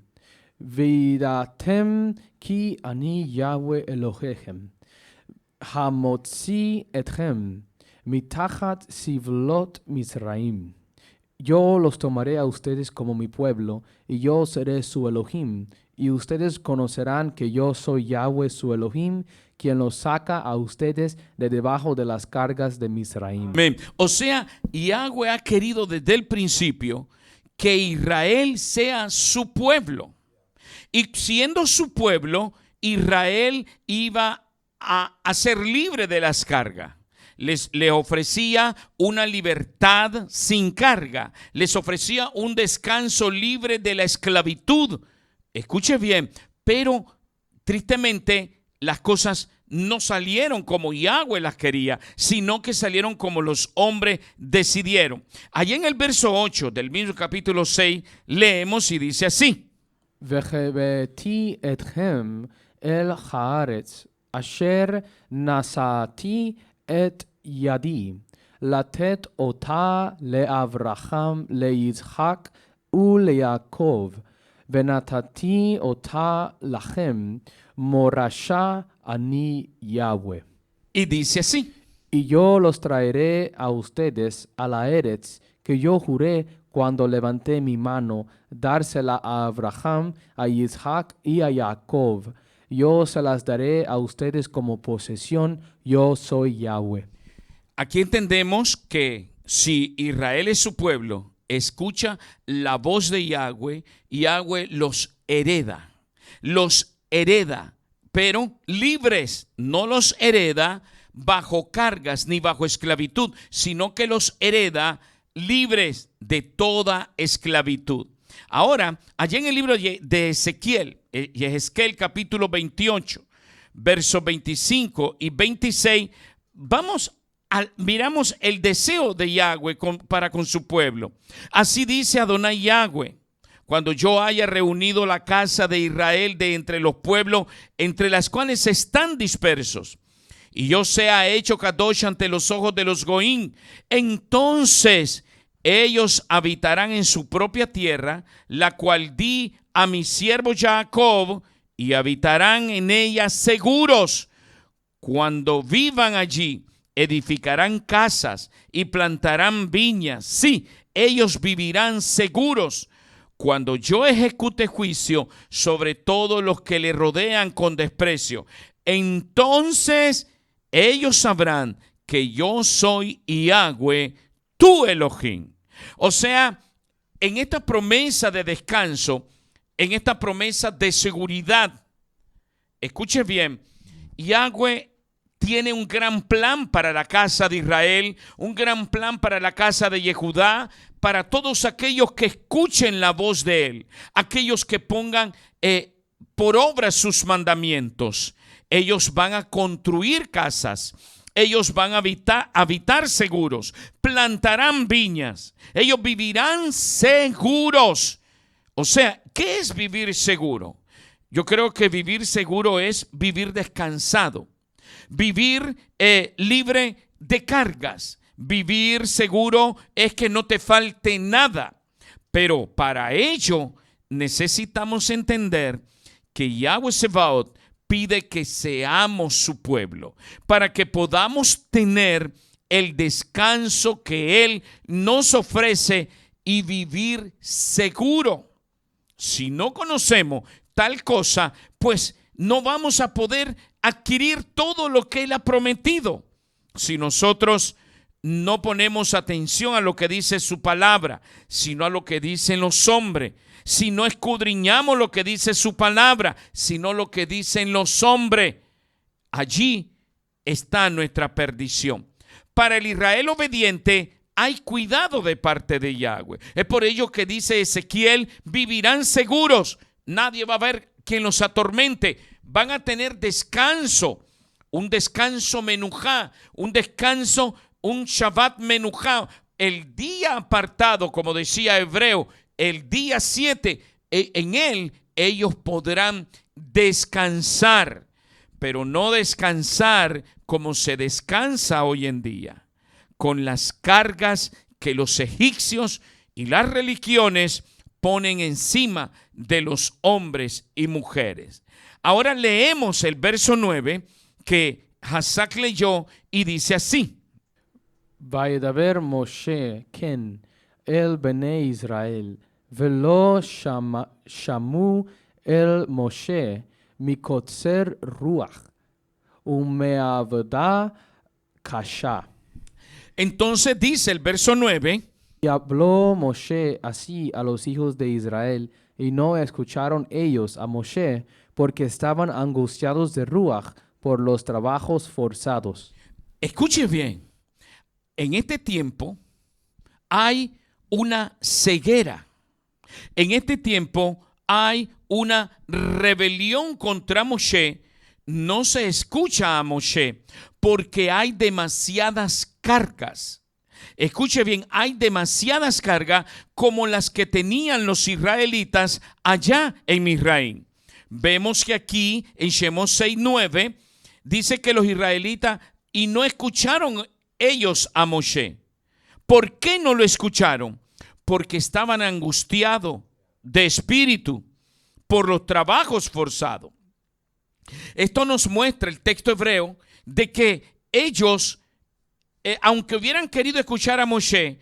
וידעתם כי אני יהוה אלוהיכם, המוציא אתכם מתחת סבלות מצרים. Yo los tomaré a ustedes como mi pueblo, y yo seré su Elohim, y ustedes conocerán que yo soy Yahweh su Elohim, quien los saca a ustedes de debajo de las cargas de Misraim. Amén. O sea, Yahweh ha querido desde el principio que Israel sea su pueblo. Y siendo su pueblo, Israel iba a ser libre de las cargas. Les ofrecía una libertad sin carga. Les ofrecía un descanso libre de la esclavitud. Escuche bien, pero tristemente las cosas no salieron como Yahweh las quería, sino que salieron como los hombres decidieron. Allí en el verso 8 del mismo capítulo 6 leemos y dice así. והבאתי אתכם אל הארץ אשר נשאתי את ידי לתת אותה לאברהם, ליצחק וליעקב, ונתתי אותה לכם, מורשה אני יהוה. Y dice así. Y yo los traeré a ustedes a la Eretz que yo juré cuando levanté mi mano, dársela a Abraham, a Isaac y a Jacob. Yo se las daré a ustedes como posesión, yo soy Yahweh. Aquí entendemos que si Israel es su pueblo, escucha la voz de Yahweh, Yahweh los hereda, pero libres, no los hereda bajo cargas ni bajo esclavitud, sino que los hereda libres de toda esclavitud. Ahora, allá en el libro de Ezequiel, capítulo 28, versos 25 y 26, miramos el deseo de Yahweh para con su pueblo. Así dice Adonai Yahweh: cuando yo haya reunido la casa de Israel de entre los pueblos entre las cuales están dispersos, y yo sea hecho Kadosh ante los ojos de los Goín, entonces ellos habitarán en su propia tierra, la cual di a mi siervo Jacob, y habitarán en ella seguros. Cuando vivan allí, edificarán casas y plantarán viñas. Sí, ellos vivirán seguros. Cuando yo ejecute juicio sobre todos los que le rodean con desprecio, entonces ellos sabrán que yo soy Yahweh, tu Elohim. O sea, en esta promesa de descanso, en esta promesa de seguridad, escuche bien, Yahweh tiene un gran plan para la casa de Israel, un gran plan para la casa de Yehudá, para todos aquellos que escuchen la voz de Él, aquellos que pongan por obra sus mandamientos. Ellos van a construir casas, ellos van a habitar seguros, plantarán viñas, ellos vivirán seguros. O sea, ¿qué es vivir seguro? Yo creo que vivir seguro es vivir descansado, vivir libre de cargas. Vivir seguro es que no te falte nada. Pero para ello necesitamos entender que Yahweh Sebaot pide que seamos su pueblo, para que podamos tener el descanso que Él nos ofrece y vivir seguro. Si no conocemos tal cosa, pues no vamos a poder adquirir todo lo que Él ha prometido. Si nosotros no ponemos atención a lo que dice su palabra, sino a lo que dicen los hombres, si no escudriñamos lo que dice su palabra, sino lo que dicen los hombres, allí está nuestra perdición. Para el Israel obediente hay cuidado de parte de Yahweh. Es por ello que dice Ezequiel: vivirán seguros, nadie va a haber quien los atormente, van a tener descanso, un descanso menujá, un descanso, un Shabbat menujá, el día apartado, como decía Hebreo, el día 7, en él ellos podrán descansar, pero no descansar como se descansa hoy en día, con las cargas que los egipcios y las religiones ponen encima de los hombres y mujeres. Ahora leemos el verso 9 que Hasak leyó y dice así: וידבר משה כן אל בני ישראל, ולא שמעו אל משה מקוצר רוח ומעבודה קשה. Entonces dice el verso 9: Y habló Moshe así a los hijos de Israel, y no escucharon ellos a Moshe, porque estaban angustiados de ruach por los trabajos forzados. Escuche bien. En este tiempo hay una ceguera. En este tiempo hay una rebelión contra Moshe. No se escucha a Moshe porque hay demasiadas cargas. Escuche bien, hay demasiadas cargas como las que tenían los israelitas allá en Misraim. Vemos que aquí en Shemot 6:9 dice que los israelitas y no escucharon ellos a Moshe. ¿Por qué no lo escucharon? Porque estaban angustiados de espíritu por los trabajos forzados. Esto nos muestra el texto hebreo de que ellos, aunque hubieran querido escuchar a Moshe,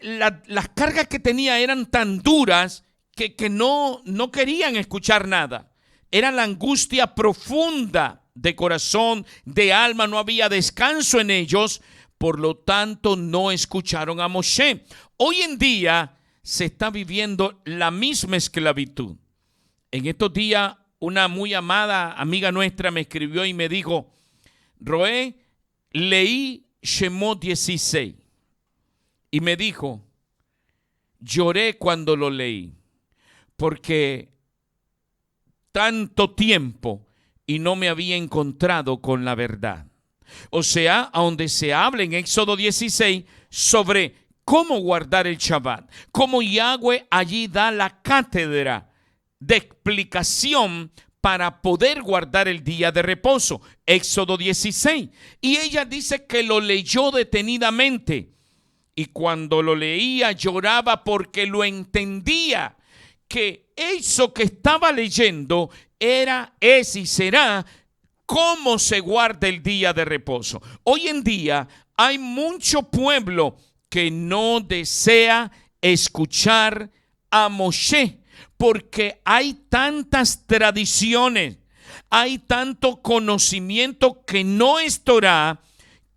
las cargas que tenía eran tan duras que no querían escuchar nada. Era la angustia profunda de corazón, de alma, no había descanso en ellos, por lo tanto no escucharon a Moshe. Hoy en día se está viviendo la misma esclavitud. En estos días una muy amada amiga nuestra me escribió y me dijo: Roé, leí Shemot 16 y me dijo, lloré cuando lo leí, porque tanto tiempo y no me había encontrado con la verdad. O sea, a donde se habla en Éxodo 16 sobre cómo guardar el Shabbat, cómo Yahweh allí da la cátedra de explicación para poder guardar el día de reposo. Éxodo 16. Y ella dice que lo leyó detenidamente. Y cuando lo leía lloraba porque lo entendía, que eso que estaba leyendo es y será cómo se guarda el día de reposo. Hoy en día hay mucho pueblo que no desea escuchar a Moshe, porque hay tantas tradiciones, hay tanto conocimiento que no es Torah,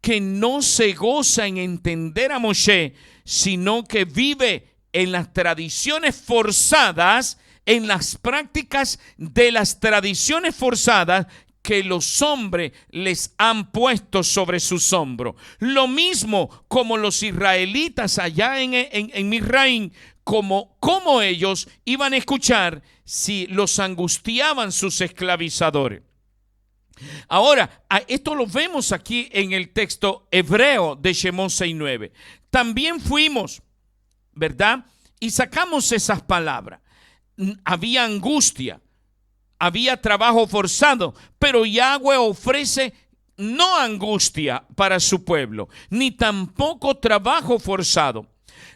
que no se goza en entender a Moshe, sino que vive en las tradiciones forzadas, en las prácticas de las tradiciones forzadas que los hombres les han puesto sobre sus hombros. Lo mismo como los israelitas allá en Misraim, como ellos iban a escuchar si los angustiaban sus esclavizadores. Ahora, esto lo vemos aquí en el texto hebreo de Shemot 6:9. También fuimos, ¿verdad? Y sacamos esas palabras. Había angustia, había trabajo forzado, pero Yahweh ofrece no angustia para su pueblo, ni tampoco trabajo forzado.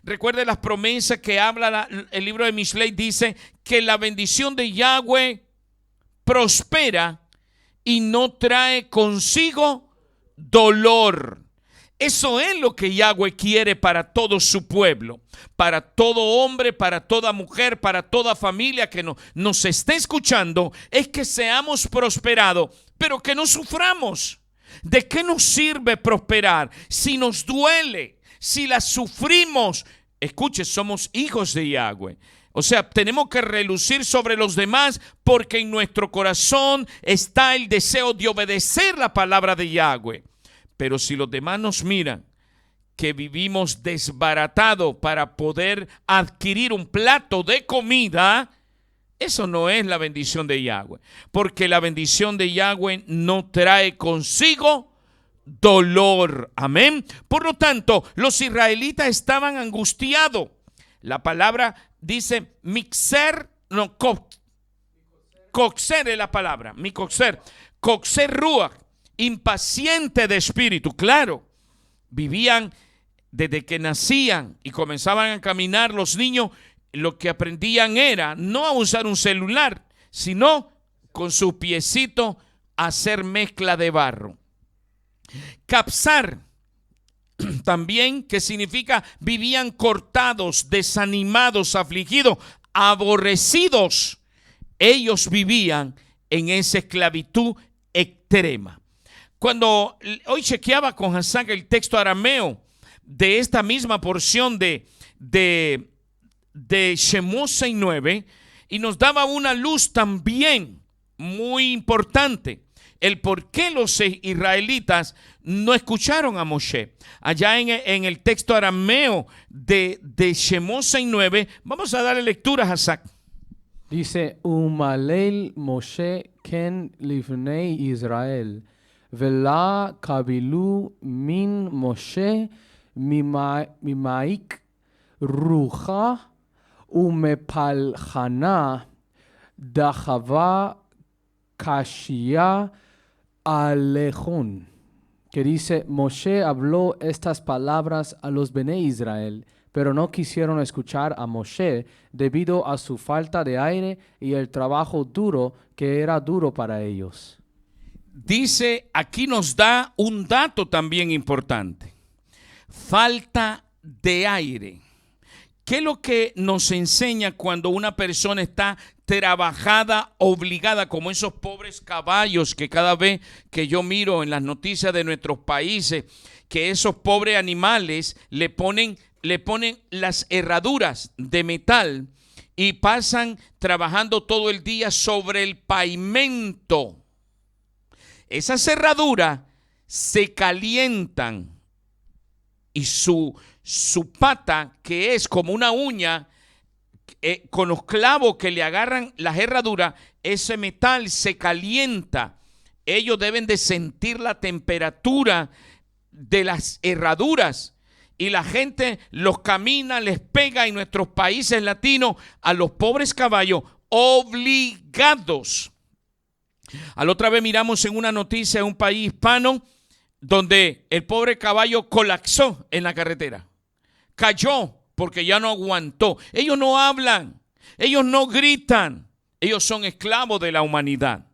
Recuerde las promesas que habla el libro de Mishlei, dice que la bendición de Yahweh prospera y no trae consigo dolor. Eso es lo que Yahweh quiere para todo su pueblo, para todo hombre, para toda mujer, para toda familia que nos esté escuchando, es que seamos prosperados, pero que no suframos. ¿De qué nos sirve prosperar si nos duele, si la sufrimos? Escuche, somos hijos de Yahweh. O sea, tenemos que relucir sobre los demás porque en nuestro corazón está el deseo de obedecer la palabra de Yahweh. Pero si los demás nos miran que vivimos desbaratados para poder adquirir un plato de comida, eso no es la bendición de Yahweh. Porque la bendición de Yahweh no trae consigo dolor. Amén. Por lo tanto, los israelitas estaban angustiados. La palabra dice mixer, no, coxer es la palabra, mi coxer ruach, impaciente de espíritu. Claro, vivían desde que nacían y comenzaban a caminar los niños, lo que aprendían era no a usar un celular, sino con su piecito a hacer mezcla de barro. Capsar también, que significa vivían cortados, desanimados, afligidos, aborrecidos. Ellos vivían en esa esclavitud extrema. Cuando hoy chequeaba con Hassan el texto arameo de esta misma porción de Shemot 6:9, y nos daba una luz también muy importante, el por qué los israelitas no escucharon a Moshe. Allá en el texto arameo de Shemot 6:9, vamos a darle lectura a Hassan. Dice, Umalel Moshe ken lifnei Israel, vela kabilu min Moshe mimaik rucha umepalchana dachava kashia alejón. que dice, Moshe habló estas palabras a los Bene Israel, pero no quisieron escuchar a Moshe debido a su falta de aire y el trabajo duro que era duro para ellos. Dice, aquí nos da un dato también importante. Falta de aire. ¿Qué es lo que nos enseña cuando una persona está trabajada, obligada, como esos pobres caballos que cada vez que yo miro en las noticias de nuestros países, que esos pobres animales le ponen las herraduras de metal y pasan trabajando todo el día sobre el pavimento? Esas herraduras se calientan y su pata, que es como una uña, con los clavos que le agarran las herraduras, ese metal se calienta. Ellos deben de sentir la temperatura de las herraduras y la gente los camina, les pega en nuestros países latinos a los pobres caballos obligados. A la otra vez miramos en una noticia en un país hispano donde el pobre caballo colapsó en la carretera. Cayó porque ya no aguantó. Ellos no hablan, ellos no gritan, ellos son esclavos de la humanidad.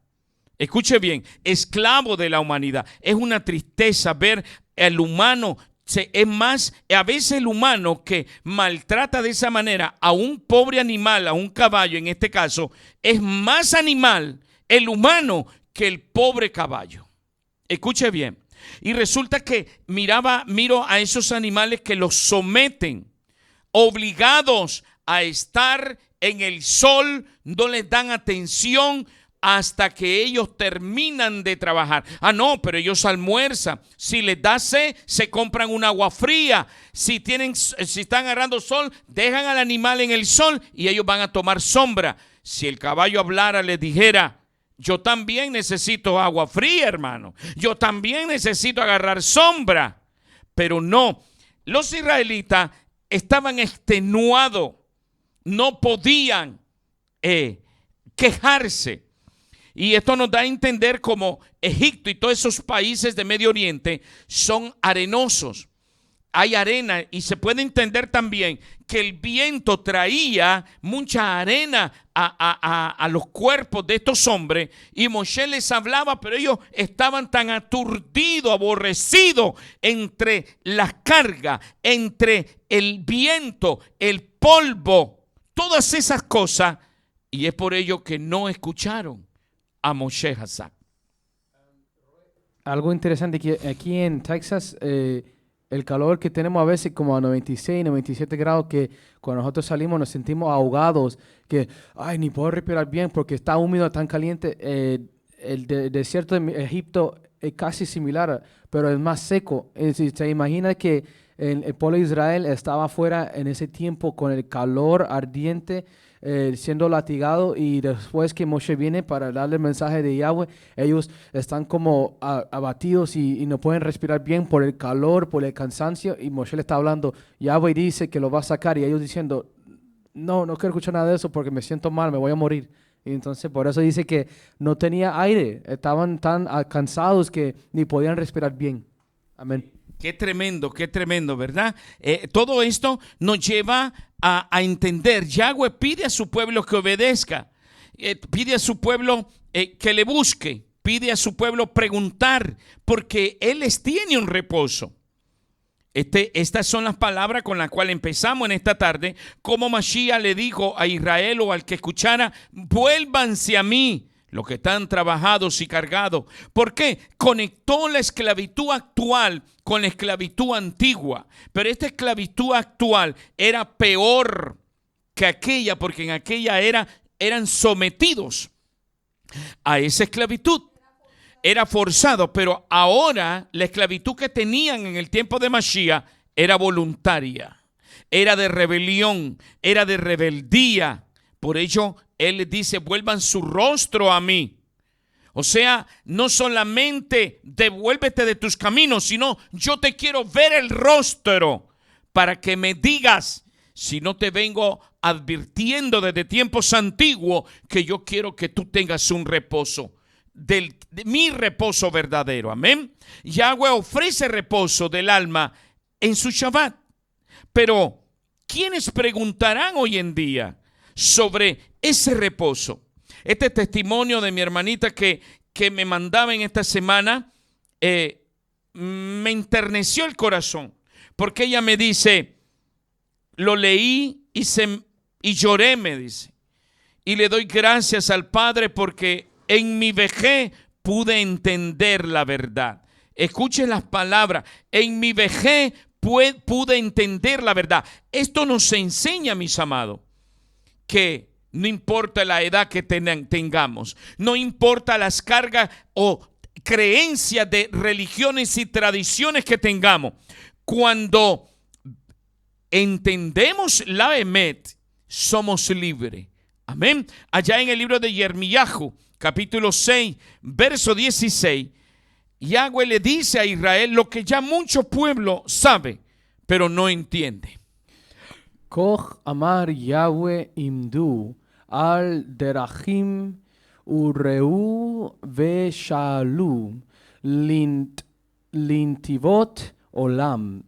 Escuche bien, esclavo de la humanidad. Es una tristeza ver al humano. Es más, a veces el humano que maltrata de esa manera a un pobre animal, a un caballo en este caso, es más animal el humano que el pobre caballo. Escuche bien. Y resulta que miro a esos animales que los someten, obligados a estar en el sol, no les dan atención hasta que ellos terminan de trabajar. Ah, no, pero ellos almuerzan. Si les da sed, se compran un agua fría. Si están agarrando sol, dejan al animal en el sol y ellos van a tomar sombra. Si el caballo hablara, les dijera: yo también necesito agua fría, hermano. Yo también necesito agarrar sombra. Pero no, los israelitas estaban extenuados. No podían quejarse. Y esto nos da a entender como Egipto y todos esos países de Medio Oriente son arenosos. Hay arena y se puede entender también que el viento traía mucha arena a los cuerpos de estos hombres y Moshe les hablaba, pero ellos estaban tan aturdidos, aborrecidos entre las cargas, entre el viento, el polvo, todas esas cosas, y es por ello que no escucharon a Moshe Hazzak. Algo interesante que aquí en Texas, el calor que tenemos a veces como a 96, 97 grados, que cuando nosotros salimos nos sentimos ahogados, que ay, ni puedo respirar bien porque está húmedo, tan caliente. El desierto de Egipto es casi similar, pero es más seco. Si se imagina que el pueblo de Israel estaba afuera en ese tiempo con el calor ardiente, siendo latigado, y después que Moshe viene para darle el mensaje de Yahweh, ellos están como abatidos y no pueden respirar bien por el calor, por el cansancio, y Moshe le está hablando. Yahweh dice que lo va a sacar y ellos diciendo: no quiero escuchar nada de eso porque me siento mal, me voy a morir. Y entonces por eso dice que no tenía aire, estaban tan cansados que ni podían respirar bien. Amén. Qué tremendo, ¿verdad? Todo esto nos lleva a entender. Yahweh pide a su pueblo que obedezca, pide a su pueblo que le busque, pide a su pueblo preguntar, porque Él les tiene un reposo. Estas son las palabras con las cuales empezamos en esta tarde, como Mashiach le dijo a Israel o al que escuchara: vuélvanse a mí, los que están trabajados y cargados. ¿Por qué? Conectó la esclavitud actual con la esclavitud antigua. Pero esta esclavitud actual era peor que aquella, porque en aquella eran sometidos a esa esclavitud. Era forzado, pero ahora la esclavitud que tenían en el tiempo de Mashiach era voluntaria, era de rebelión, era de rebeldía. Por ello, Él les dice: vuelvan su rostro a mí. O sea, no solamente devuélvete de tus caminos, sino yo te quiero ver el rostro para que me digas, si no te vengo advirtiendo desde tiempos antiguos, que yo quiero que tú tengas un reposo. de mi reposo verdadero. Amén. Yahweh ofrece reposo del alma en su Shabbat. Pero ¿quiénes preguntarán hoy en día sobre ese reposo? Este testimonio de mi hermanita que me mandaba en esta semana me enterneció el corazón, porque ella me dice, lo leí y lloré, me dice, y le doy gracias al Padre porque en mi vejez pude entender la verdad. Escuchen las palabras, en mi vejez pude entender la verdad. Esto nos enseña, mis amados, que no importa la edad que tengamos, no importa las cargas o creencias de religiones y tradiciones que tengamos, cuando entendemos la Emet, somos libres. Amén. Allá en el libro de Yirmiyahu, capítulo 6, verso 16, Yahweh le dice a Israel lo que ya mucho pueblo sabe, pero no entiende. Koch amar Yahweh imdu al derachim ureu veshalum lintivot olam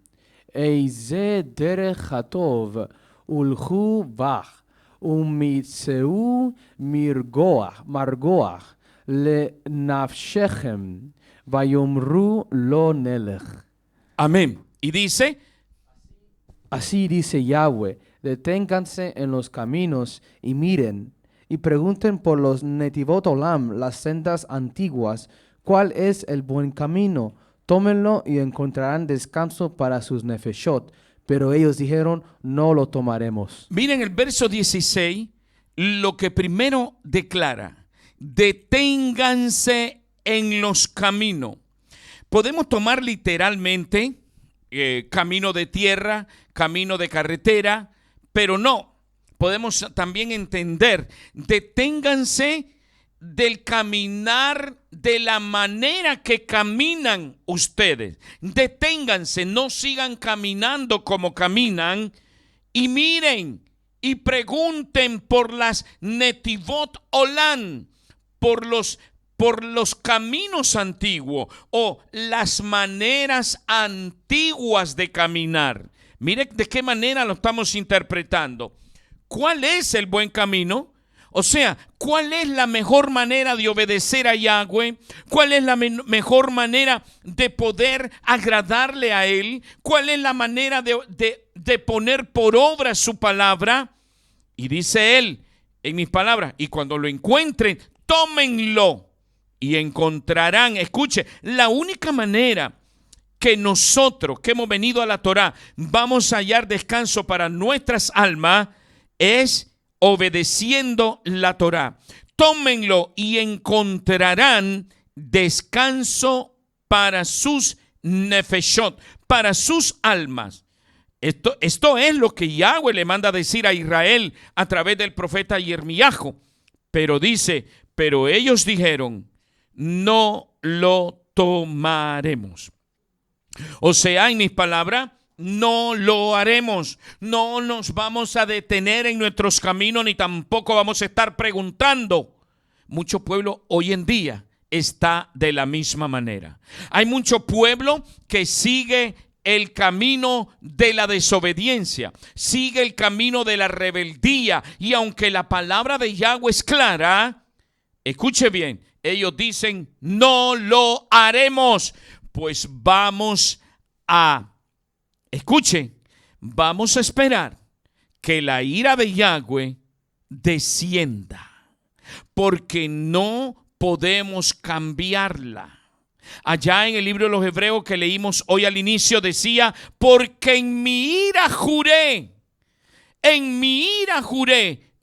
eize derech hatov ulchu bach umitzeu margoach le nafshechem vayomru lo nelech. Amén. Y dice, así dice Yahweh, deténganse en los caminos y miren, y pregunten por los Netivot Olam, las sendas antiguas, ¿cuál es el buen camino? Tómenlo y encontrarán descanso para sus nefeshot. Pero ellos dijeron, no lo tomaremos. Miren el verso 16, lo que primero declara, deténganse en los caminos. Podemos tomar literalmente camino de tierra, camino de carretera, pero no. Podemos también entender, deténganse del caminar de la manera que caminan ustedes. Deténganse, no sigan caminando como caminan, y miren y pregunten por las Netivot Olam, por los caminos antiguos o las maneras antiguas de caminar. Mire de qué manera lo estamos interpretando. ¿Cuál es el buen camino? O sea, ¿cuál es la mejor manera de obedecer a Yahweh? ¿Cuál es la mejor manera de poder agradarle a Él? ¿Cuál es la manera de poner por obra su palabra? Y dice Él, en mis palabras, y cuando lo encuentren, tómenlo y encontrarán. Escuche, la única manera que nosotros que hemos venido a la Torá vamos a hallar descanso para nuestras almas es obedeciendo la Torá. Tómenlo y encontrarán descanso para sus nefeshot, para sus almas. Esto es lo que Yahweh le manda a decir a Israel a través del profeta Yirmiyahu. Pero dice, pero ellos dijeron, no lo tomaremos. O sea, en mis palabras, no lo haremos. No nos vamos a detener en nuestros caminos, ni tampoco vamos a estar preguntando. Mucho pueblo hoy en día está de la misma manera. Hay mucho pueblo que sigue el camino de la desobediencia, sigue el camino de la rebeldía, y aunque la palabra de Yahweh es clara, escuche bien, ellos dicen, no lo haremos. Pues vamos a esperar que la ira de Yahweh descienda, porque no podemos cambiarla. Allá en el libro de los Hebreos que leímos hoy al inicio decía, porque en mi ira juré,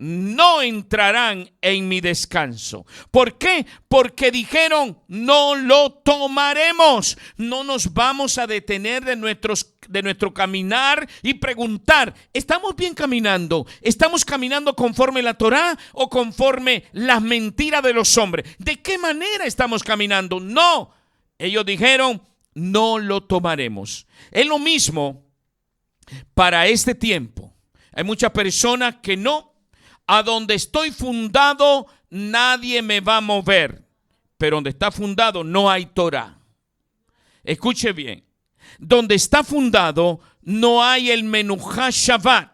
no entrarán en mi descanso. ¿Por qué? Porque dijeron, no lo tomaremos. No nos vamos a detener de nuestro caminar y preguntar, ¿estamos bien caminando? ¿Estamos caminando conforme la Torá o conforme las mentiras de los hombres? ¿De qué manera estamos caminando? No. Ellos dijeron, no lo tomaremos. Es lo mismo para este tiempo. Hay muchas personas que no. A donde estoy fundado, nadie me va a mover. pero donde está fundado no hay Torah. Escuche bien. Donde está fundado no hay el Menuhá Shabbat.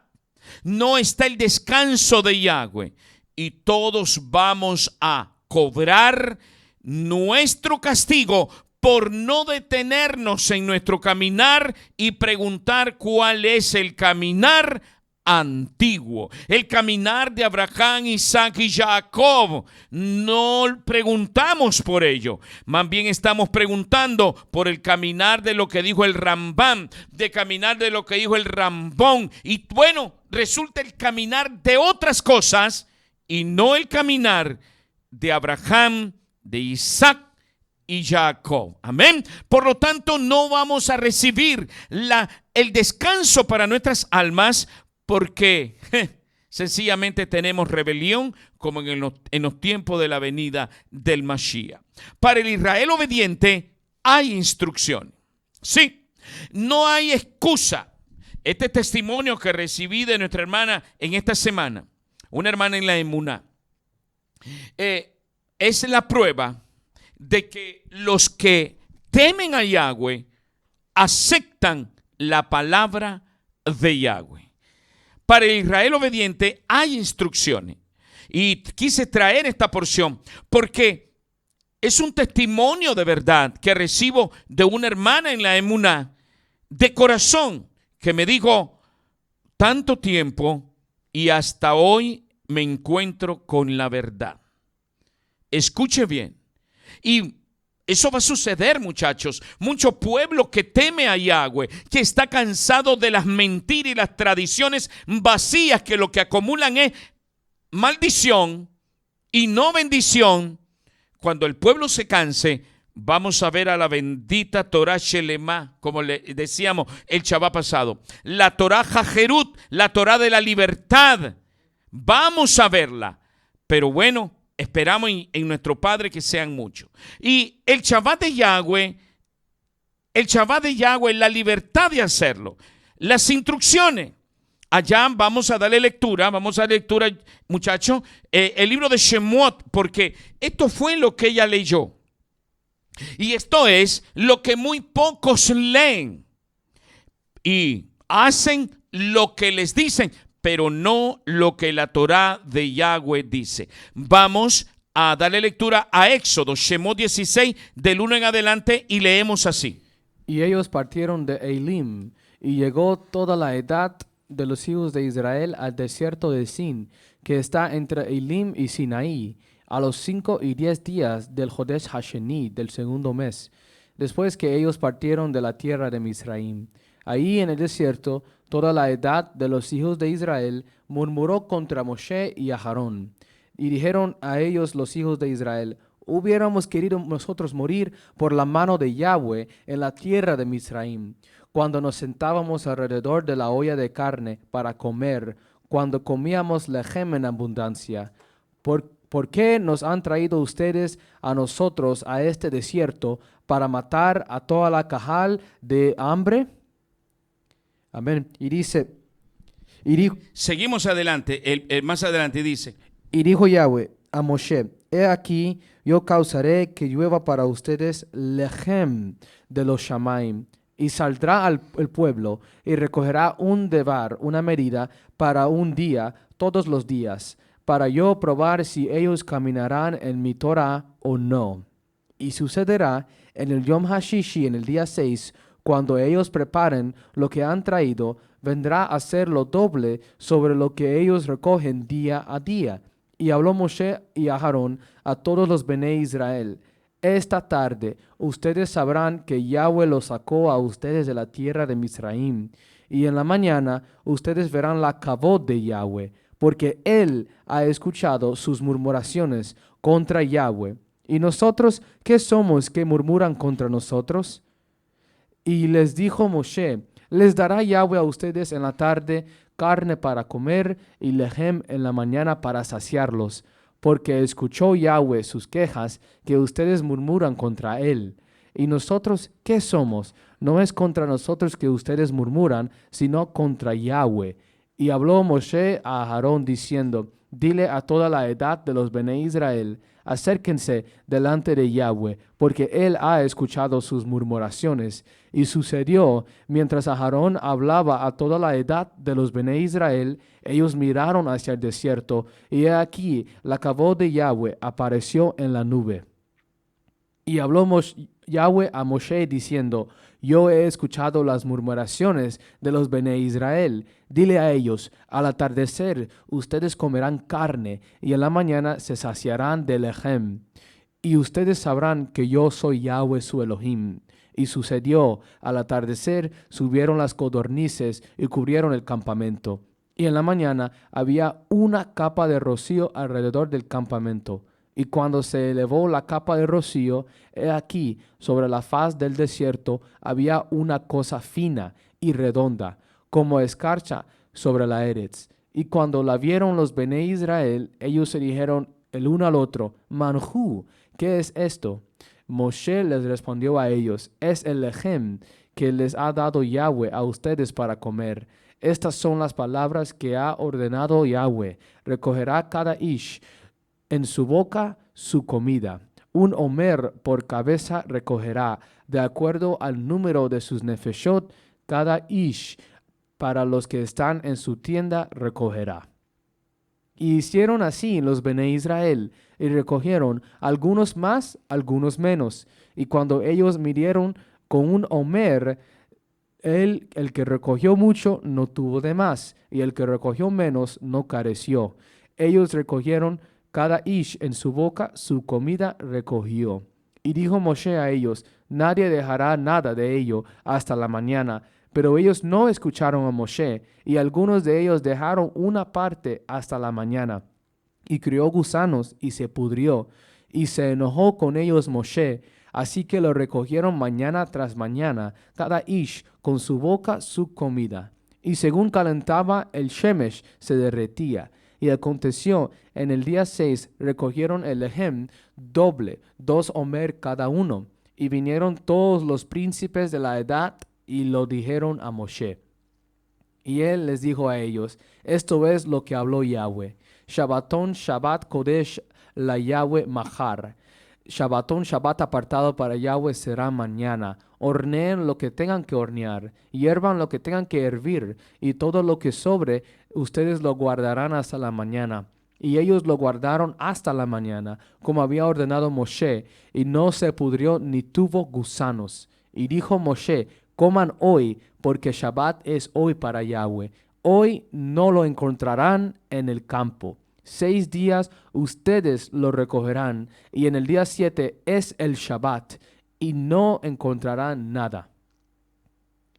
No está el descanso de Yahweh. Y todos vamos a cobrar nuestro castigo por no detenernos en nuestro caminar y preguntar cuál es el caminar antiguo, el caminar de Abraham, Isaac y Jacob. No preguntamos por ello, más bien estamos preguntando por el caminar de lo que dijo el Rambam, de caminar de lo que dijo el Rambón, y bueno, resulta el caminar de otras cosas y no el caminar de Abraham, de Isaac y Jacob. Amén. Por lo tanto, no vamos a recibir el descanso para nuestras almas porque sencillamente tenemos rebelión como en los tiempos de la venida del Mashiach. Para el Israel obediente hay instrucción. Sí, no hay excusa. Este testimonio que recibí de nuestra hermana en esta semana, una hermana en la Emuná, es la prueba de que los que temen a Yahweh aceptan la palabra de Yahweh. Para el Israel obediente hay instrucciones. Y quise traer esta porción porque es un testimonio de verdad que recibo de una hermana en la Emuná de corazón que me dijo: tanto tiempo y hasta hoy me encuentro con la verdad. Escuche bien. Y eso va a suceder, muchachos. Mucho pueblo que teme a Yahweh, que está cansado de las mentiras y las tradiciones vacías, que lo que acumulan es maldición y no bendición. Cuando el pueblo se canse, vamos a ver a la bendita Torah Shelema, como le decíamos el Shabbat pasado. La Torah Jajerut, la Torah de la libertad. Vamos a verla. Pero bueno, esperamos en nuestro Padre que sean muchos. Y el Shabbat de Yahweh es la libertad de hacerlo. Las instrucciones. Allá vamos a darle lectura, muchachos, el libro de Shemot, porque esto fue lo que ella leyó. Y esto es lo que muy pocos leen. Y hacen lo que les dicen, pero no lo que la Torá de Yahweh dice. Vamos a darle lectura a Éxodo, Shemot 16, del 1 en adelante, y leemos así. Y ellos partieron de Elim, y llegó toda la edad de los hijos de Israel al desierto de Sin, que está entre Elim y Sinaí, a los 5 y 10 días del Jodesh Hasheni, del segundo mes, después que ellos partieron de la tierra de Misraim. Ahí en el desierto, toda la edad de los hijos de Israel murmuró contra Moshe y a Aarón. Y dijeron a ellos los hijos de Israel: hubiéramos querido nosotros morir por la mano de Yahweh en la tierra de Misraim, cuando nos sentábamos alrededor de la olla de carne para comer, cuando comíamos lejem en abundancia. ¿Por qué nos han traído ustedes a nosotros a este desierto para matar a toda la cajal de hambre? Amén. Y dice, seguimos adelante, más adelante dice: y dijo Yahweh a Moshe: he aquí, yo causaré que llueva para ustedes lejem de los Shamaim, y saldrá el pueblo y recogerá un devar, una medida, para un día, todos los días, para yo probar si ellos caminarán en mi Torah o no. Y sucederá en el Yom HaShishi, en el día 6, cuando ellos preparen lo que han traído, vendrá a ser lo doble sobre lo que ellos recogen día a día. Y habló Moshe y a Aarón a todos los Bene Israel: esta tarde ustedes sabrán que Yahweh los sacó a ustedes de la tierra de Misraim. Y en la mañana ustedes verán la kavod de Yahweh, porque Él ha escuchado sus murmuraciones contra Yahweh. ¿Y nosotros qué somos que murmuran contra nosotros? Y les dijo Moshe: les dará Yahweh a ustedes en la tarde carne para comer y lejem en la mañana para saciarlos, porque escuchó Yahweh sus quejas que ustedes murmuran contra Él. ¿Y nosotros qué somos? No es contra nosotros que ustedes murmuran, sino contra Yahweh. Y habló Moshe a Aarón diciendo: dile a toda la edad de los Bene Israel, acérquense delante de Yahweh, porque él ha escuchado sus murmuraciones. Y sucedió, mientras Aarón hablaba a toda la edad de los Bene Israel, ellos miraron hacia el desierto, y he aquí la cabot de Yahweh apareció en la nube. Y habló Yahweh a Moshe diciendo, yo he escuchado las murmuraciones de los Bene Israel. Dile a ellos, al atardecer ustedes comerán carne, y en la mañana se saciarán de lejem. Y ustedes sabrán que yo soy Yahweh su Elohim. Y sucedió, al atardecer subieron las codornices y cubrieron el campamento. Y en la mañana había una capa de rocío alrededor del campamento. Y cuando se elevó la capa de rocío, he aquí, sobre la faz del desierto había una cosa fina y redonda, como escarcha sobre la Eretz. Y cuando la vieron los Bene Israel, ellos se dijeron el uno al otro, Manjú, ¿qué es esto? Moshe les respondió a ellos, es el lejem que les ha dado Yahweh a ustedes para comer. Estas son las palabras que ha ordenado Yahweh. Recogerá cada ish en su boca su comida. Un omer por cabeza recogerá, de acuerdo al número de sus nefeshot, cada ish para los que están en su tienda recogerá. Y hicieron así los Bene Israel, y recogieron algunos más, algunos menos. Y cuando ellos midieron con un omer, el que recogió mucho no tuvo de más, y el que recogió menos no careció. Ellos recogieron cada ish en su boca su comida recogió. Y dijo Moshe a ellos, nadie dejará nada de ello hasta la mañana. Pero ellos no escucharon a Moshe, y algunos de ellos dejaron una parte hasta la mañana. Y crió gusanos y se pudrió. Y se enojó con ellos Moshe, así que lo recogieron mañana tras mañana, cada ish con su boca su comida. Y según calentaba el shemesh, se derretía. Y aconteció, en el día 6 recogieron el lejem doble, 2 omer cada uno. Y vinieron todos los príncipes de la edad y lo dijeron a Moshe. Y él les dijo a ellos, esto es lo que habló Yahweh. Shabbatón, Shabbat Kodesh, la Yahweh Mahar. Shabbatón, Shabbat apartado para Yahweh será mañana. Horneen lo que tengan que hornear, hiervan lo que tengan que hervir, y todo lo que sobre, ustedes lo guardarán hasta la mañana. Y ellos lo guardaron hasta la mañana, como había ordenado Moshe, y no se pudrió ni tuvo gusanos. Y dijo Moshe, coman hoy, porque Shabbat es hoy para Yahweh. Hoy no lo encontrarán en el campo. 6 días ustedes lo recogerán, y en el día 7 es el Shabbat, y no encontrarán nada.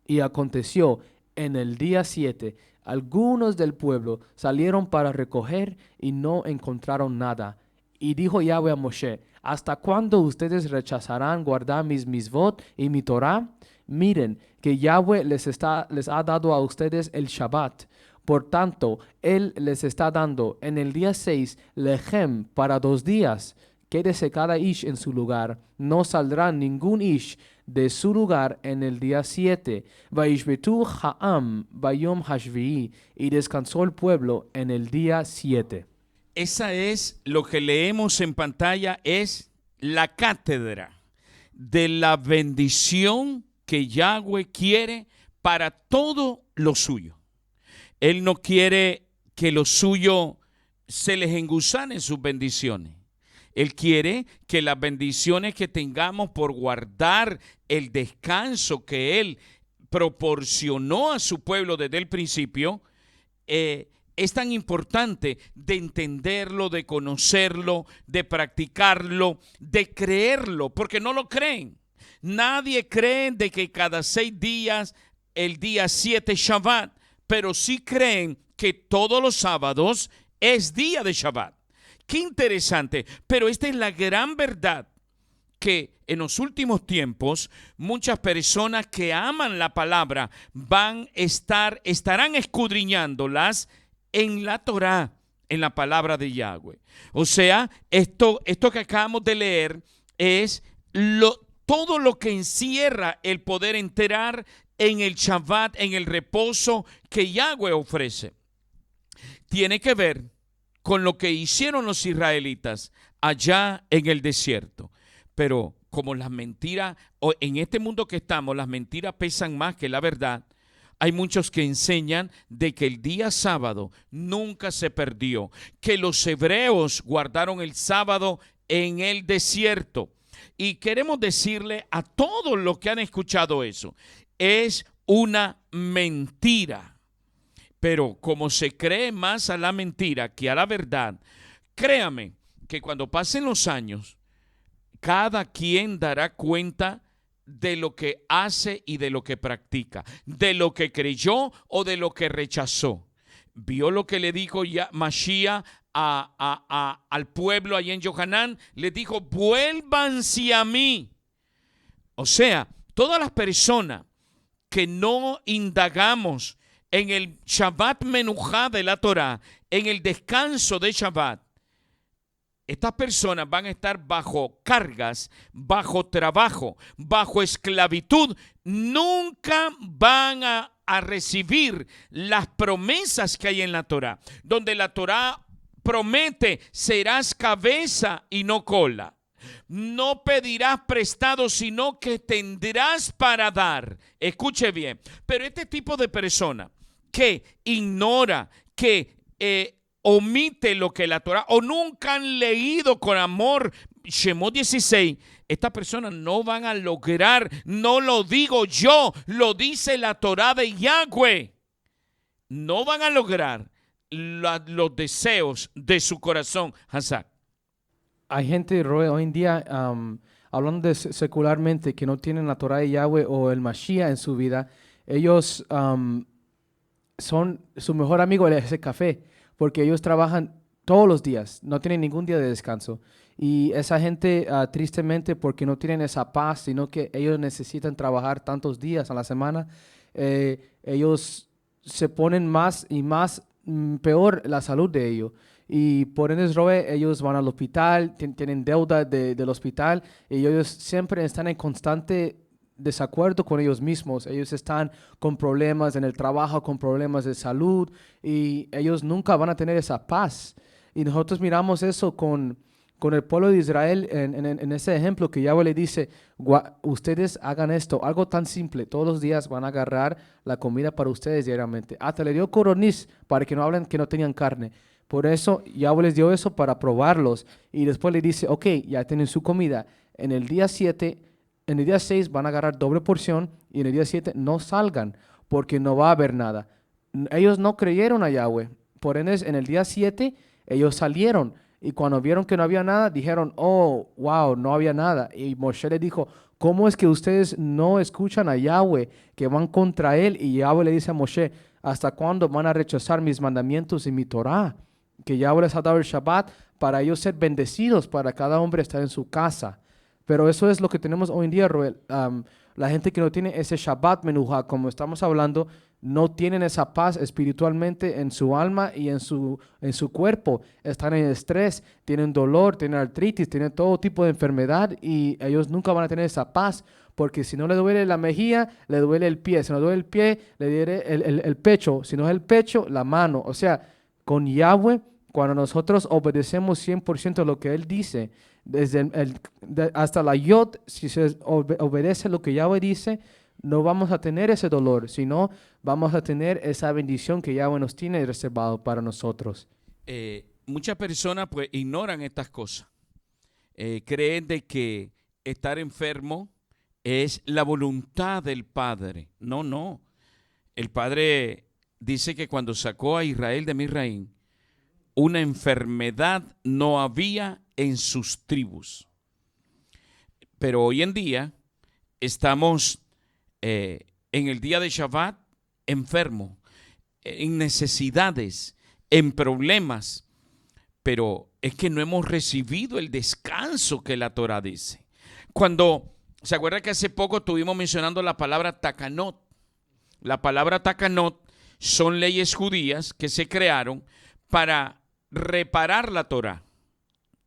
Y aconteció en el día 7, algunos del pueblo salieron para recoger y no encontraron nada. Y dijo Yahweh a Moshe, ¿hasta cuándo ustedes rechazarán guardar mis misvot y mi Torah? Miren que Yahweh les ha dado a ustedes el Shabbat. Por tanto, Él les está dando en el día 6 lejem para 2 días. Quédese cada ish en su lugar. No saldrá ningún ish de su lugar en el día 7. Vaishbetu ha'am bayom hashvi'i. Y descansó el pueblo en el día 7. Esa es lo que leemos en pantalla, es la cátedra de la bendición que Yahweh quiere para todo lo suyo. Él no quiere que lo suyo se les engusane sus bendiciones. Él quiere que las bendiciones que tengamos por guardar el descanso que Él proporcionó a su pueblo desde el principio, es tan importante de entenderlo, de conocerlo, de practicarlo, de creerlo, porque no lo creen. Nadie cree de que cada 6 días, el día 7 es Shabbat, pero sí creen que todos los sábados es día de Shabbat. Qué interesante, pero esta es la gran verdad, que en los últimos tiempos muchas personas que aman la palabra estarán escudriñándolas en la Torah, en la palabra de Yahweh. O sea, esto que acabamos de leer es todo lo que encierra el poder entrar en el Shabbat, en el reposo que Yahweh ofrece. Tiene que ver con lo que hicieron los israelitas allá en el desierto. Pero como las mentiras, o en este mundo que estamos, las mentiras pesan más que la verdad. Hay muchos que enseñan de que el día sábado nunca se perdió, que los hebreos guardaron el sábado en el desierto. Y queremos decirle a todos los que han escuchado eso, es una mentira. Pero como se cree más a la mentira que a la verdad, créame que cuando pasen los años, cada quien dará cuenta de lo que hace y de lo que practica, de lo que creyó o de lo que rechazó. Vio lo que le dijo ya Mashiach al pueblo allá en Yohanan, le dijo: vuélvanse a mí. O sea, todas las personas que no indagamos en el Shabbat Menujá de la Torah, en el descanso de Shabbat, estas personas van a estar bajo cargas, bajo trabajo, bajo esclavitud. Nunca van a recibir las promesas que hay en la Torah, donde la Torah promete: serás cabeza y no cola. No pedirás prestado, sino que tendrás para dar. Escuche bien. Pero este tipo de persona que ignora, que omite lo que la Torah, o nunca han leído con amor Shemot 16, estas personas no van a lograr, no lo digo yo, lo dice la Torah de Yahweh, no van a lograr los deseos de su corazón. Hazak. Hay gente, Roe, hoy en día, hablando secularmente, que no tienen la Torah de Yahweh o el Mashiach en su vida. Ellos son su mejor amigo es el café, porque ellos trabajan todos los días, no tienen ningún día de descanso. Y esa gente, tristemente, porque no tienen esa paz, sino que ellos necesitan trabajar tantos días a la semana, ellos se ponen más y más peor la salud de ellos. Y por ende, Roe, ellos van al hospital, tienen deuda del hospital, y ellos siempre están en constante desacuerdo con ellos mismos. Ellos están con problemas en el trabajo, con problemas de salud, y ellos nunca van a tener esa paz. Y nosotros miramos eso con el pueblo de Israel en ese ejemplo que Yahweh le dice: ustedes hagan esto, algo tan simple, todos los días van a agarrar la comida para ustedes diariamente. Hasta le dio coronis para que no hablen que no tenían carne. Por eso Yahweh les dio eso para probarlos, y después le dice: ok, ya tienen su comida. En el día 6 van a agarrar doble porción, y en el día 7 no salgan, porque no va a haber nada. Ellos no creyeron a Yahweh. Por ende, en el día 7 ellos salieron, y cuando vieron que no había nada, dijeron: oh, wow, no había nada. Y Moshe les dijo: ¿cómo es que ustedes no escuchan a Yahweh, que van contra él? Y Yahweh le dice a Moshe: ¿hasta cuándo van a rechazar mis mandamientos y mi Torah? Que Yahweh les ha dado el Shabbat para ellos ser bendecidos, para cada hombre estar en su casa. Pero eso es lo que tenemos hoy en día, Roel. La gente que no tiene ese Shabbat Menujá, como estamos hablando, no tienen esa paz espiritualmente en su alma y en su cuerpo. Están en estrés, tienen dolor, tienen artritis, tienen todo tipo de enfermedad, y ellos nunca van a tener esa paz, porque si no le duele la mejilla, le duele el pie. Si no le duele el pie, le duele el pecho. Si no es el pecho, la mano. O sea, con Yahweh, cuando nosotros obedecemos 100% lo que Él dice, desde hasta la yod, si se obedece lo que Yahweh dice, no vamos a tener ese dolor, sino vamos a tener esa bendición que Yahweh nos tiene reservado para nosotros. Muchas personas pues ignoran estas cosas. Creen de que estar enfermo es la voluntad del Padre. No. El Padre dice que cuando sacó a Israel de Misraim, una enfermedad no había en sus tribus. Pero hoy en día estamos en el día de Shabbat enfermos, en necesidades, en problemas. Pero es que no hemos recibido el descanso que la Torah dice. Cuando, ¿se acuerda que hace poco estuvimos mencionando la palabra takanot? La palabra takanot son leyes judías que se crearon para reparar la Torah.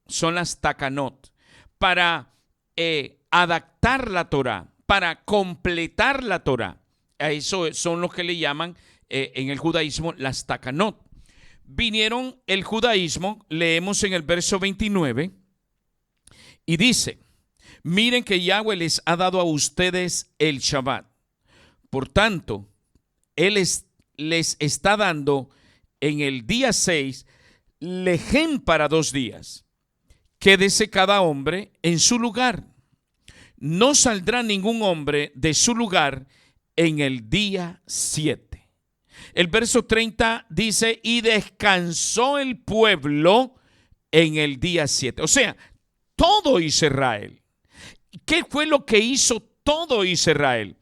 Son las takanot. Para adaptar la Torah, para completar la Torah. A eso son los que le llaman en el judaísmo las takanot. vinieron el judaísmo, leemos en el verso 29, y dice: miren que Yahweh les ha dado a ustedes el Shabbat. Por tanto, Él les está dando en el día 6 lejem para 2 días. Quédese cada hombre en su lugar. No saldrá ningún hombre de su lugar en el día 7. El verso 30 dice: y descansó el pueblo en el día 7. O sea, todo Israel. ¿Qué fue lo que hizo todo Israel?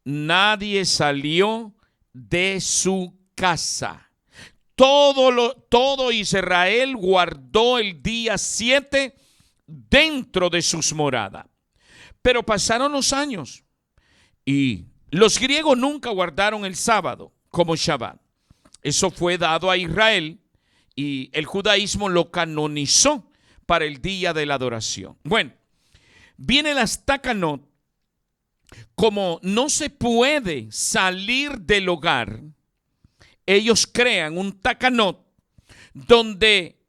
Nadie salió de su casa. Todo Israel guardó el día 7 dentro de sus moradas. Pero pasaron los años y los griegos nunca guardaron el sábado como Shabbat. Eso fue dado a Israel y el judaísmo lo canonizó para el día de la adoración. Bueno, viene las Takanot. Como no se puede salir del hogar, ellos crean un Takanot donde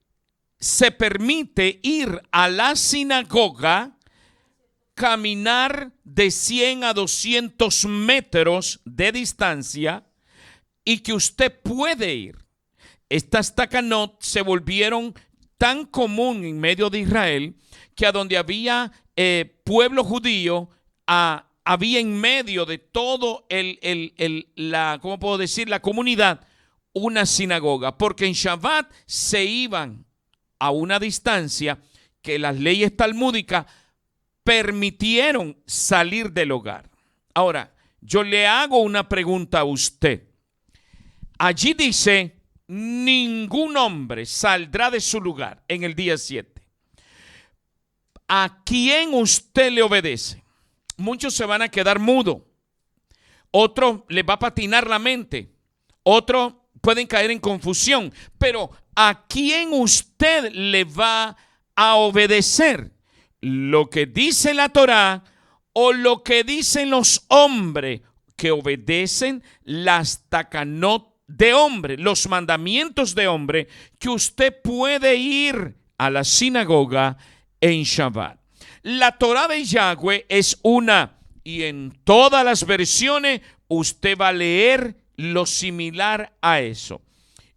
se permite ir a la sinagoga, caminar de 100 a 200 metros de distancia y que usted puede ir. Estas Takanot se volvieron tan común en medio de Israel que a donde había pueblo judío, había en medio de todo ¿cómo puedo decir? La comunidad, una sinagoga, porque en Shabbat se iban a una distancia que las leyes talmúdicas permitieron salir del hogar. Ahora, yo le hago una pregunta a usted. Allí dice: ningún hombre saldrá de su lugar en el día 7. ¿A quién usted le obedece? Muchos se van a quedar mudos. Otros les va a patinar la mente. Otros pueden caer en confusión. Pero ¿a quién usted le va a obedecer? ¿Lo que dice la Torá o lo que dicen los hombres que obedecen las takanot de hombre, los mandamientos de hombre, que usted puede ir a la sinagoga en Shabbat? La Torá de Yahweh es una, y en todas las versiones usted va a leer lo similar a eso.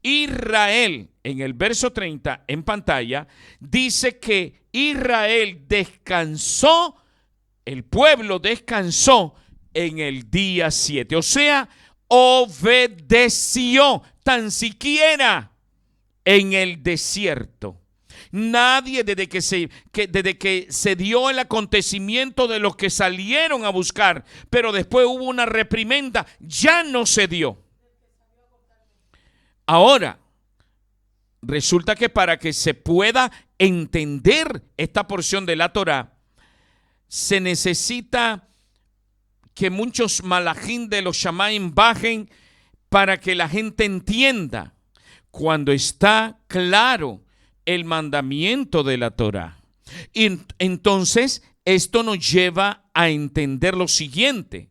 Israel, en el verso 30 en pantalla, dice que Israel descansó, el pueblo descansó en el día 7. O sea, obedeció tan siquiera en el desierto. Nadie desde que se dio el acontecimiento de los que salieron a buscar, pero después hubo una reprimenda, ya no se dio. Ahora, resulta que para que se pueda entender esta porción de la Torá, se necesita que muchos malajín de los shamaim bajen para que la gente entienda cuando está claro el mandamiento de la Torá. Y entonces esto nos lleva a entender lo siguiente: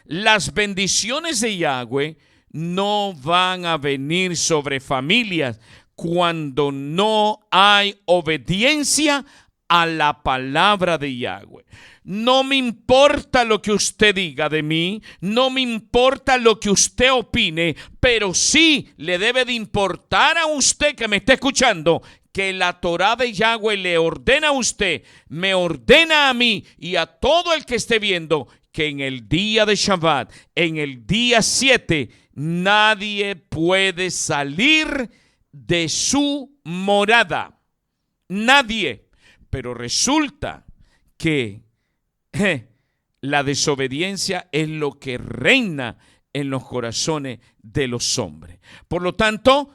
las bendiciones de Yahweh no van a venir sobre familias cuando no hay obediencia a la palabra de Yahweh. No me importa lo que usted diga de mí, no me importa lo que usted opine, pero sí le debe de importar a usted que me está escuchando que la Torá de Yahweh le ordena a usted, me ordena a mí y a todo el que esté viendo que en el día de Shabbat, en el día 7, nadie puede salir de su morada. Nadie. Pero resulta que la desobediencia es lo que reina en los corazones de los hombres. Por lo tanto,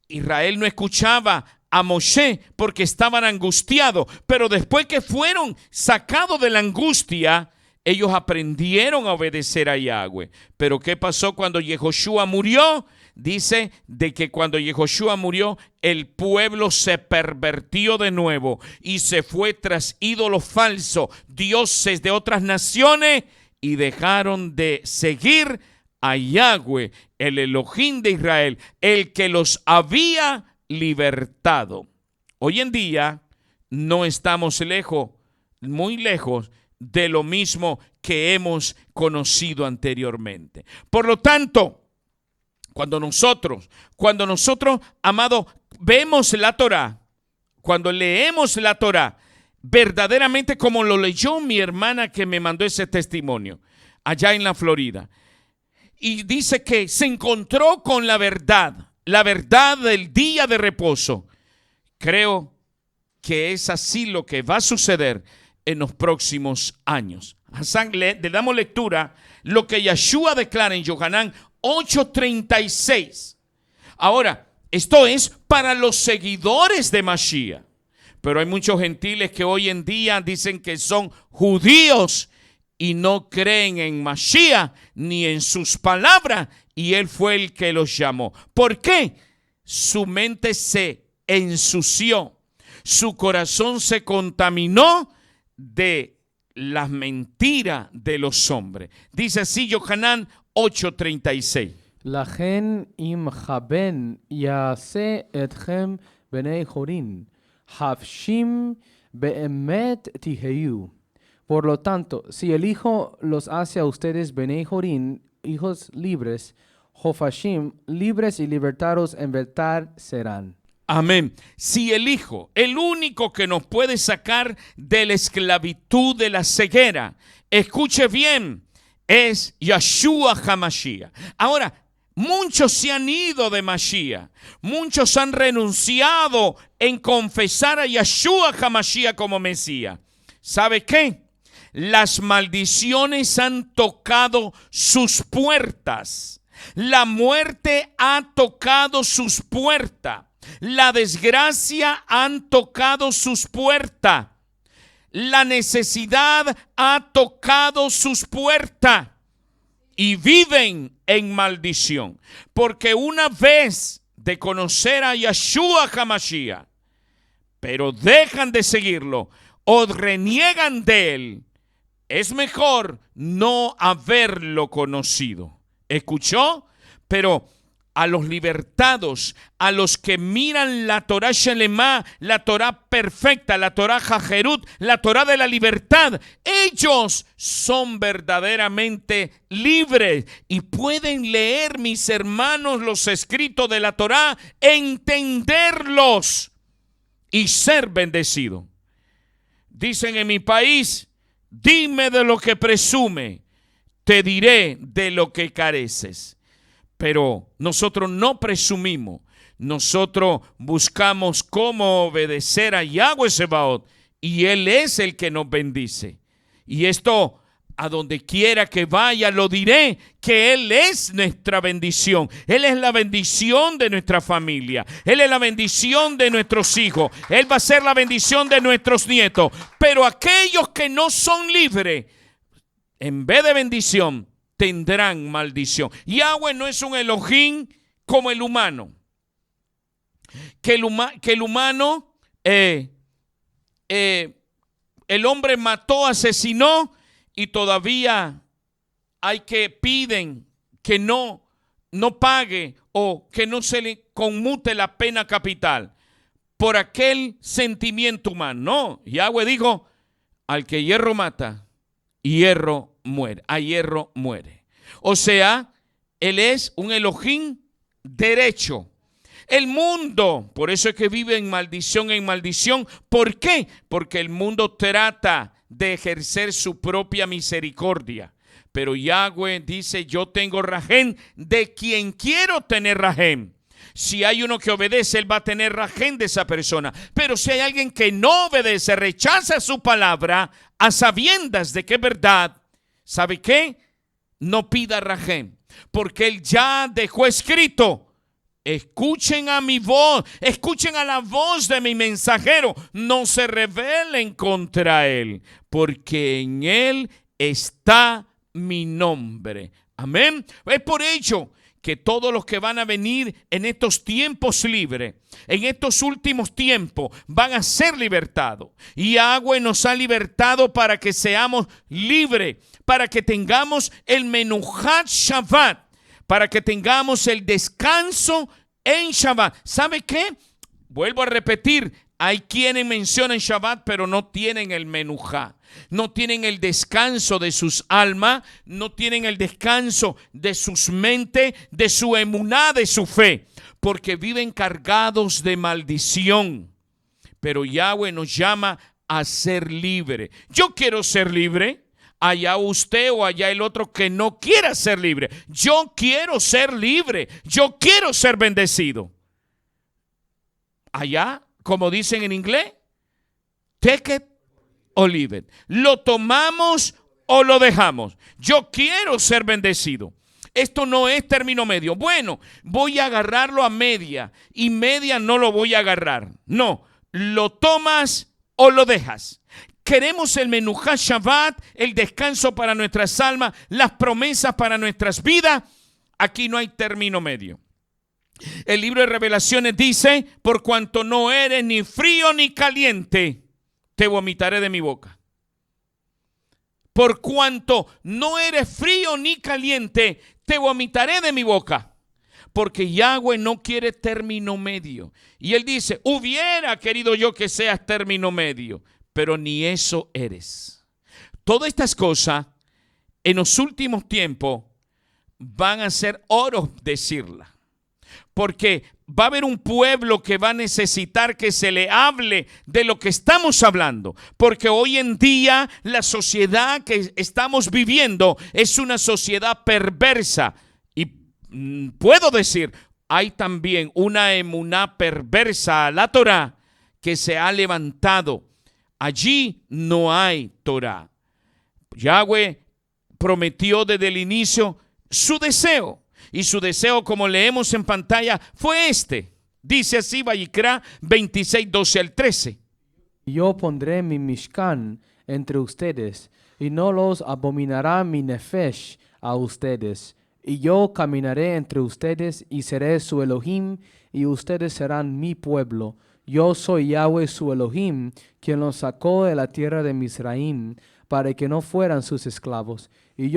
Israel no escuchaba a Moshe porque estaban angustiados, pero después que fueron sacados de la angustia, ellos aprendieron a obedecer a Yahweh. Pero ¿qué pasó cuando Yehoshua murió? Dice de que cuando Yehoshua murió, el pueblo se pervertió de nuevo y se fue tras ídolos falsos, dioses de otras naciones, y dejaron de seguir a Yahweh, el Elohim de Israel, el que los había libertado. Hoy en día no estamos muy lejos de lo mismo que hemos conocido anteriormente. Por lo tanto, cuando nosotros, amado, vemos la Torá, cuando leemos la Torá, verdaderamente como lo leyó mi hermana que me mandó ese testimonio allá en la Florida, y dice que se encontró con la verdad del día de reposo. Creo que es así lo que va a suceder en los próximos años. Hassan, le damos lectura lo que Yeshua declara en Yohanan 8:36. Ahora, esto es para los seguidores de Mashiach. Pero hay muchos gentiles que hoy en día dicen que son judíos y no creen en Mashiach ni en sus palabras. Y él fue el que los llamó. ¿Por qué? Su mente se ensució. Su corazón se contaminó de las mentiras de los hombres. Dice así Yohanan 8:36. לכן אם כוון יעשה אתכם בני חורין, חפשים באמת תהיו. Por lo tanto, si el Hijo los hace a ustedes Benei Jorín, hijos libres, Jofashim, libres y libertados en verdad serán. Amén. Si el Hijo, el único que nos puede sacar de la esclavitud de la ceguera, escuche bien, es Yeshua HaMashiach. Ahora, muchos se han ido de Mashiach. Muchos han renunciado en confesar a Yeshua HaMashiach como Mesías. ¿Sabe qué? Las maldiciones han tocado sus puertas. La muerte ha tocado sus puertas. La desgracia han tocado sus puertas. La necesidad ha tocado sus puertas. Y viven en maldición. Porque una vez de conocer a Yeshua HaMashiach, pero dejan de seguirlo o reniegan de él, es mejor no haberlo conocido. ¿Escuchó? Pero a los libertados, a los que miran la Torah Shelema, la Torah perfecta, la Torah Jajerut, la Torah de la libertad, ellos son verdaderamente libres y pueden leer, mis hermanos, los escritos de la Torah, entenderlos y ser bendecidos. Dicen en mi país, dime de lo que presume, te diré de lo que careces. Pero nosotros no presumimos, nosotros buscamos cómo obedecer a Yahweh Sebaot y Él es el que nos bendice. Y esto, a donde quiera que vaya, lo diré, que Él es nuestra bendición. Él es la bendición de nuestra familia. Él es la bendición de nuestros hijos. Él va a ser la bendición de nuestros nietos. Pero aquellos que no son libres, en vez de bendición, tendrán maldición. Yahweh no es un Elohim como el humano. Que el humano, el hombre mató, asesinó y todavía piden que no pague o que no se le conmute la pena capital por aquel sentimiento humano. No, Yahweh dijo, al que hierro mata, hierro muere, a hierro muere. O sea, Él es un Elohim derecho. El mundo, por eso es que vive en maldición. ¿Por qué? Porque el mundo trata de ejercer su propia misericordia. Pero Yahweh dice, yo tengo Rahem de quien quiero tener Rahem. Si hay uno que obedece, Él va a tener Rahem de esa persona. Pero si hay alguien que no obedece, rechaza su palabra, a sabiendas de que es verdad, ¿sabe qué? No pida Rahem, porque Él ya dejó escrito, escuchen a mi voz, escuchen a la voz de mi mensajero, no se rebelen contra Él, porque en Él está mi nombre. Amén. Es por ello que todos los que van a venir en estos tiempos libres, en estos últimos tiempos, van a ser libertados. Y Yahweh nos ha libertado para que seamos libres, para que tengamos el Menuhat Shabbat, para que tengamos el descanso en Shabbat. ¿Sabe qué? Vuelvo a repetir, hay quienes mencionan Shabbat, pero no tienen el menujá. No tienen el descanso de sus almas, no tienen el descanso de sus mentes, de su emuná, de su fe, porque viven cargados de maldición. Pero Yahweh nos llama a ser libre. Yo quiero ser libre. Allá usted o allá el otro que no quiera ser libre. Yo quiero ser libre. Yo quiero ser bendecido. Allá, como dicen en inglés, take it or leave it. Lo tomamos o lo dejamos. Yo quiero ser bendecido. Esto no es término medio. Bueno, voy a agarrarlo a media y media no lo voy a agarrar. No, lo tomas o lo dejas. Queremos el menujá Shabbat, el descanso para nuestras almas, las promesas para nuestras vidas. Aquí no hay término medio. El libro de Revelaciones dice, por cuanto no eres ni frío ni caliente, te vomitaré de mi boca. Por cuanto no eres frío ni caliente, te vomitaré de mi boca. Porque Yahweh no quiere término medio. Y él dice, hubiera querido yo que seas término medio, pero ni eso eres. Todas estas cosas en los últimos tiempos van a ser oro decirlas. Porque va a haber un pueblo que va a necesitar que se le hable de lo que estamos hablando. Porque hoy en día la sociedad que estamos viviendo es una sociedad perversa. Y puedo decir, hay también una emuná perversa a la Torah que se ha levantado. Allí no hay Torah. Yahweh prometió desde el inicio su deseo. Y su deseo, como leemos en pantalla, fue este. Dice así, Vayikra 26, 12 al 13. Yo pondré mi Mishkan entre ustedes, y no los abominará mi Nefesh a ustedes. Y yo caminaré entre ustedes, y seré su Elohim, y ustedes serán mi pueblo. Yo soy Yahweh su Elohim, quien los sacó de la tierra de Misraim, para que no fueran sus esclavos. Y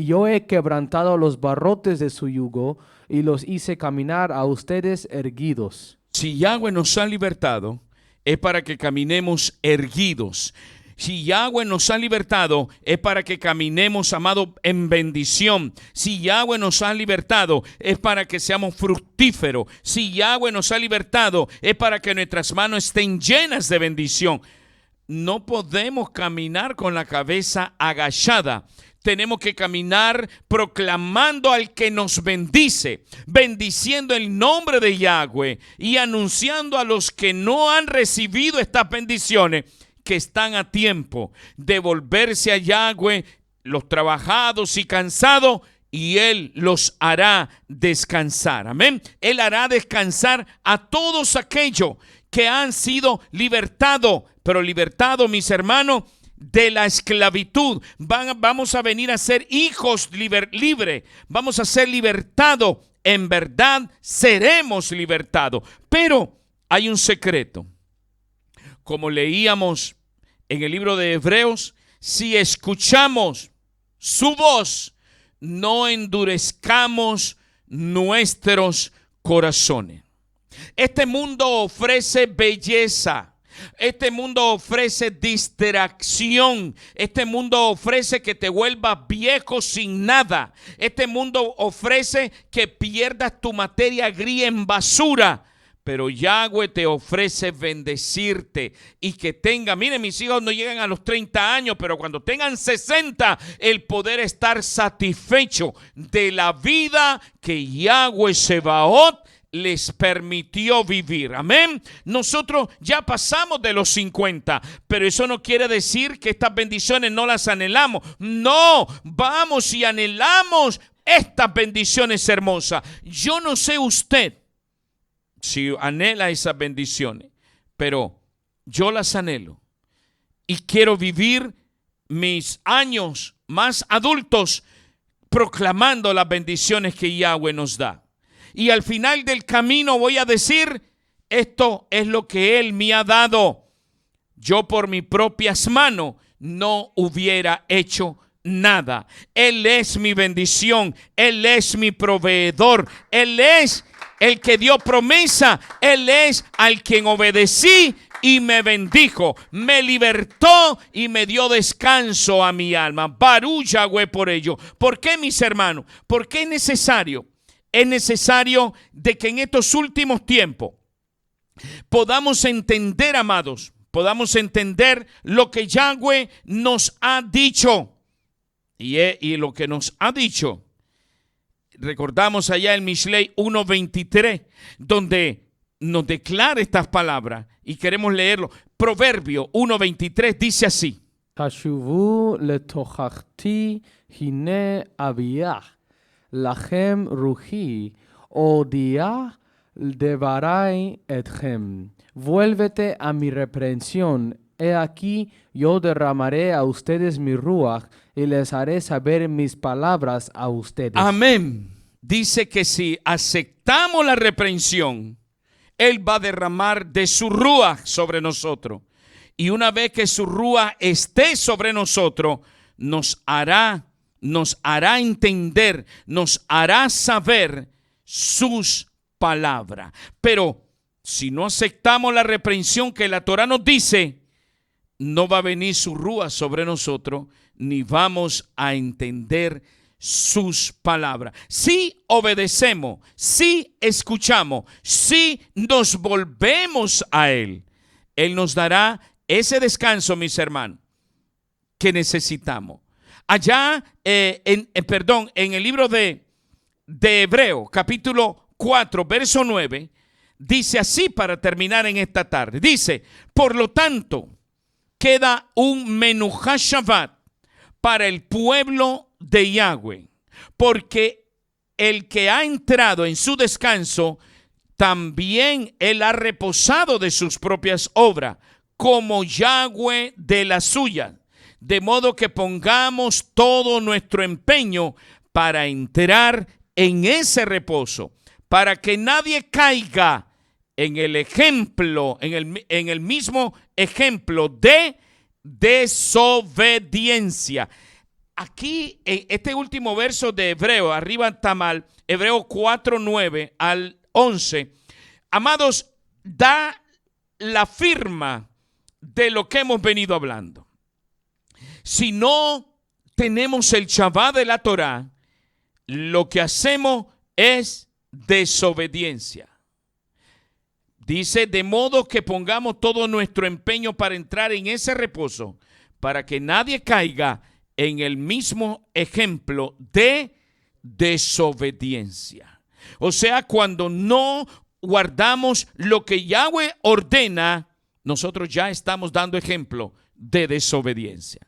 yo he quebrantado los barrotes de su yugo, y los hice caminar a ustedes erguidos. Si Yahweh nos ha libertado, es para que caminemos erguidos. Si Yahweh nos ha libertado, es para que caminemos, amado, en bendición. Si Yahweh nos ha libertado, es para que seamos fructíferos. Si Yahweh nos ha libertado, es para que nuestras manos estén llenas de bendición. No podemos caminar con la cabeza agachada. Tenemos que caminar proclamando al que nos bendice, bendiciendo el nombre de Yahweh y anunciando a los que no han recibido estas bendiciones que están a tiempo de volverse a Yahweh, los trabajados y cansados, y Él los hará descansar. Amén. Él hará descansar a todos aquellos que han sido libertados, pero libertados, mis hermanos, de la esclavitud. Vamos a venir a ser hijos libres. Vamos a ser libertados. En verdad seremos libertados. Pero hay un secreto. Como leíamos en el libro de Hebreos, si escuchamos su voz, no endurezcamos nuestros corazones. Este mundo ofrece belleza. Este mundo ofrece distracción. Este mundo ofrece que te vuelvas viejo sin nada. Este mundo ofrece que pierdas tu materia gris en basura. Pero Yahweh te ofrece bendecirte y que tenga, miren, mis hijos no llegan a los 30 años, pero cuando tengan 60, el poder estar satisfecho de la vida que Yahweh Sebaot les permitió vivir. Amén. Nosotros ya pasamos de los 50, pero eso no quiere decir que estas bendiciones no las anhelamos. No, vamos y anhelamos estas bendiciones hermosas. Yo no sé usted si anhela esas bendiciones, pero yo las anhelo y quiero vivir mis años más adultos proclamando las bendiciones que Yahweh nos da. Y al final del camino voy a decir, esto es lo que Él me ha dado. Yo por mis propias manos no hubiera hecho nada. Él es mi bendición. Él es mi proveedor. Él es el que dio promesa. Él es al quien obedecí y me bendijo, me libertó y me dio descanso a mi alma. Baruch Yahweh por ello. ¿Por qué, mis hermanos? Porque es necesario de que en estos últimos tiempos podamos entender, amados, podamos entender lo que Yahweh nos ha dicho. Y lo que nos ha dicho, recordamos allá en Mishlei 1:23, donde nos declara estas palabras y queremos leerlo. Proverbio 1:23 dice así: Tashuvu letochachti hine aviah, lachem ruhi, odiah devarai etchem. Vuélvete a mi reprensión. He aquí, yo derramaré a ustedes mi ruach y les haré saber mis palabras a ustedes. Amén. Dice que si aceptamos la reprensión, Él va a derramar de su ruach sobre nosotros. Y una vez que su ruach esté sobre nosotros, nos hará entender, nos hará saber sus palabras. Pero si no aceptamos la reprensión que la Torah nos dice, no va a venir su ruach sobre nosotros, ni vamos a entender sus palabras. Si obedecemos, si escuchamos, si nos volvemos a Él, Él nos dará ese descanso, mis hermanos, que necesitamos. Allá, en el libro de Hebreo, capítulo 4, verso 9, dice así para terminar en esta tarde. Dice, por lo tanto, queda un Menuhá Shabbat para el pueblo de Yahweh, porque el que ha entrado en su descanso, también él ha reposado de sus propias obras, como Yahweh de la suya. De modo que pongamos todo nuestro empeño para entrar en ese reposo, para que nadie caiga en el ejemplo, en el mismo ejemplo de desobediencia. Aquí, en este último verso de Hebreo, arriba está mal, Hebreo 4:9 al 11, amados, da la firma de lo que hemos venido hablando. Si no tenemos el Shabbat de la Torah, lo que hacemos es desobediencia. Dice, de modo que pongamos todo nuestro empeño para entrar en ese reposo, para que nadie caiga en el mismo ejemplo de desobediencia. O sea, cuando no guardamos lo que Yahweh ordena, nosotros ya estamos dando ejemplo de desobediencia.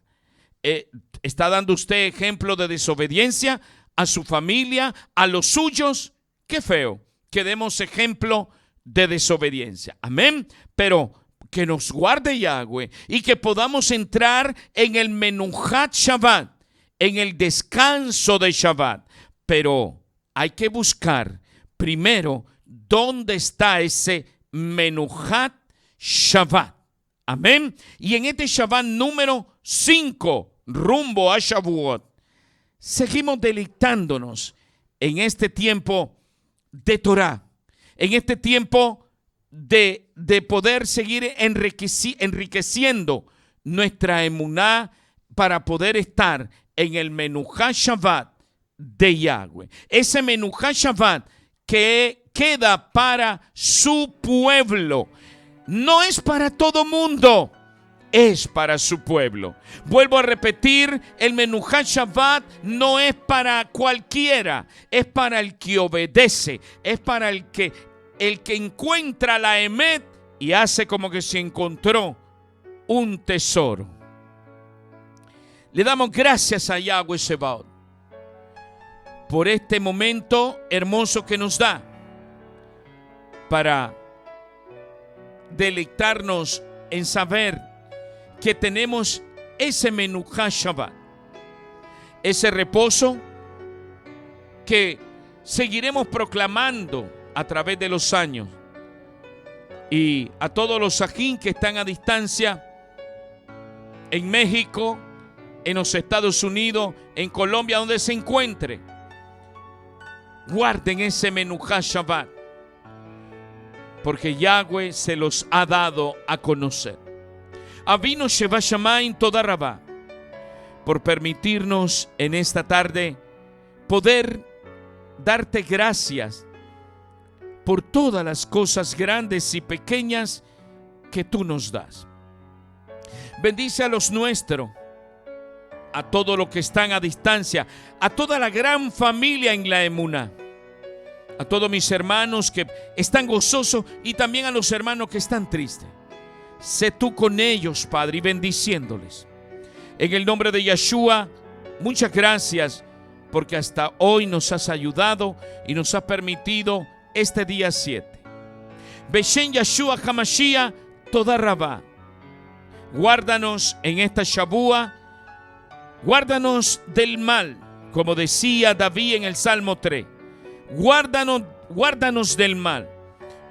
¿Está dando usted ejemplo de desobediencia a su familia, a los suyos? Qué feo que demos ejemplo de desobediencia. Amén. Pero que nos guarde Yahweh y que podamos entrar en el Menuhat Shabbat, en el descanso de Shabbat. Pero hay que buscar primero dónde está ese Menuhat Shabbat. Amén. Y en este Shabbat número 5, rumbo a Shavuot, seguimos deleitándonos en este tiempo de Torah, en este tiempo de poder seguir enriqueciendo nuestra emuná para poder estar en el Menuhá Shabbat de Yahweh. Ese Menuhá Shabbat que queda para su pueblo. No es para todo mundo, es para su pueblo. Vuelvo a repetir, el Menuhá Shabbat no es para cualquiera, es para el que obedece, es para el que encuentra la Emet y hace como que se encontró un tesoro. Le damos gracias a Yahweh Sebaot por este momento hermoso que nos da para deleitarnos en saber que tenemos ese Menuhá Shabbat, ese reposo que seguiremos proclamando a través de los años. Y a todos los sajín que están a distancia en México, en los Estados Unidos, en Colombia, donde se encuentre. Guarden ese Menuhá Shabbat, porque Yahweh se los ha dado a conocer. Avinu Sheva Shamayim Toda Rabá, por permitirnos en esta tarde poder darte gracias por todas las cosas grandes y pequeñas que tú nos das. Bendice a los nuestros, a todos los que están a distancia, a toda la gran familia en la Emuná, a todos mis hermanos que están gozosos y también a los hermanos que están tristes. Sé tú con ellos, Padre, y bendiciéndoles. En el nombre de Yeshua, muchas gracias, porque hasta hoy nos has ayudado y nos has permitido este día 7. Beshen Yeshua Hamashiach Toda Rabá. Guárdanos en esta Shabúa, guárdanos del mal, como decía David en el Salmo 3. Guárdanos del mal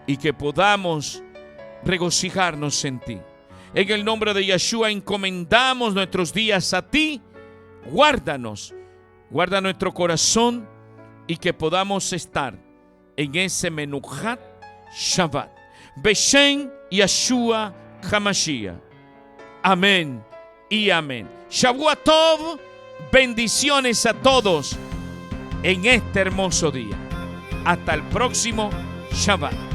y que podamos regocijarnos en ti. En el nombre de Yeshua encomendamos nuestros días a ti. Guárdanos, guarda nuestro corazón y que podamos estar en ese Menuhat Shabbat. Beshen Yeshua Hamashiach. Amén y amén. Shavua Tov, bendiciones a todos en este hermoso día. Hasta el próximo Shabbat.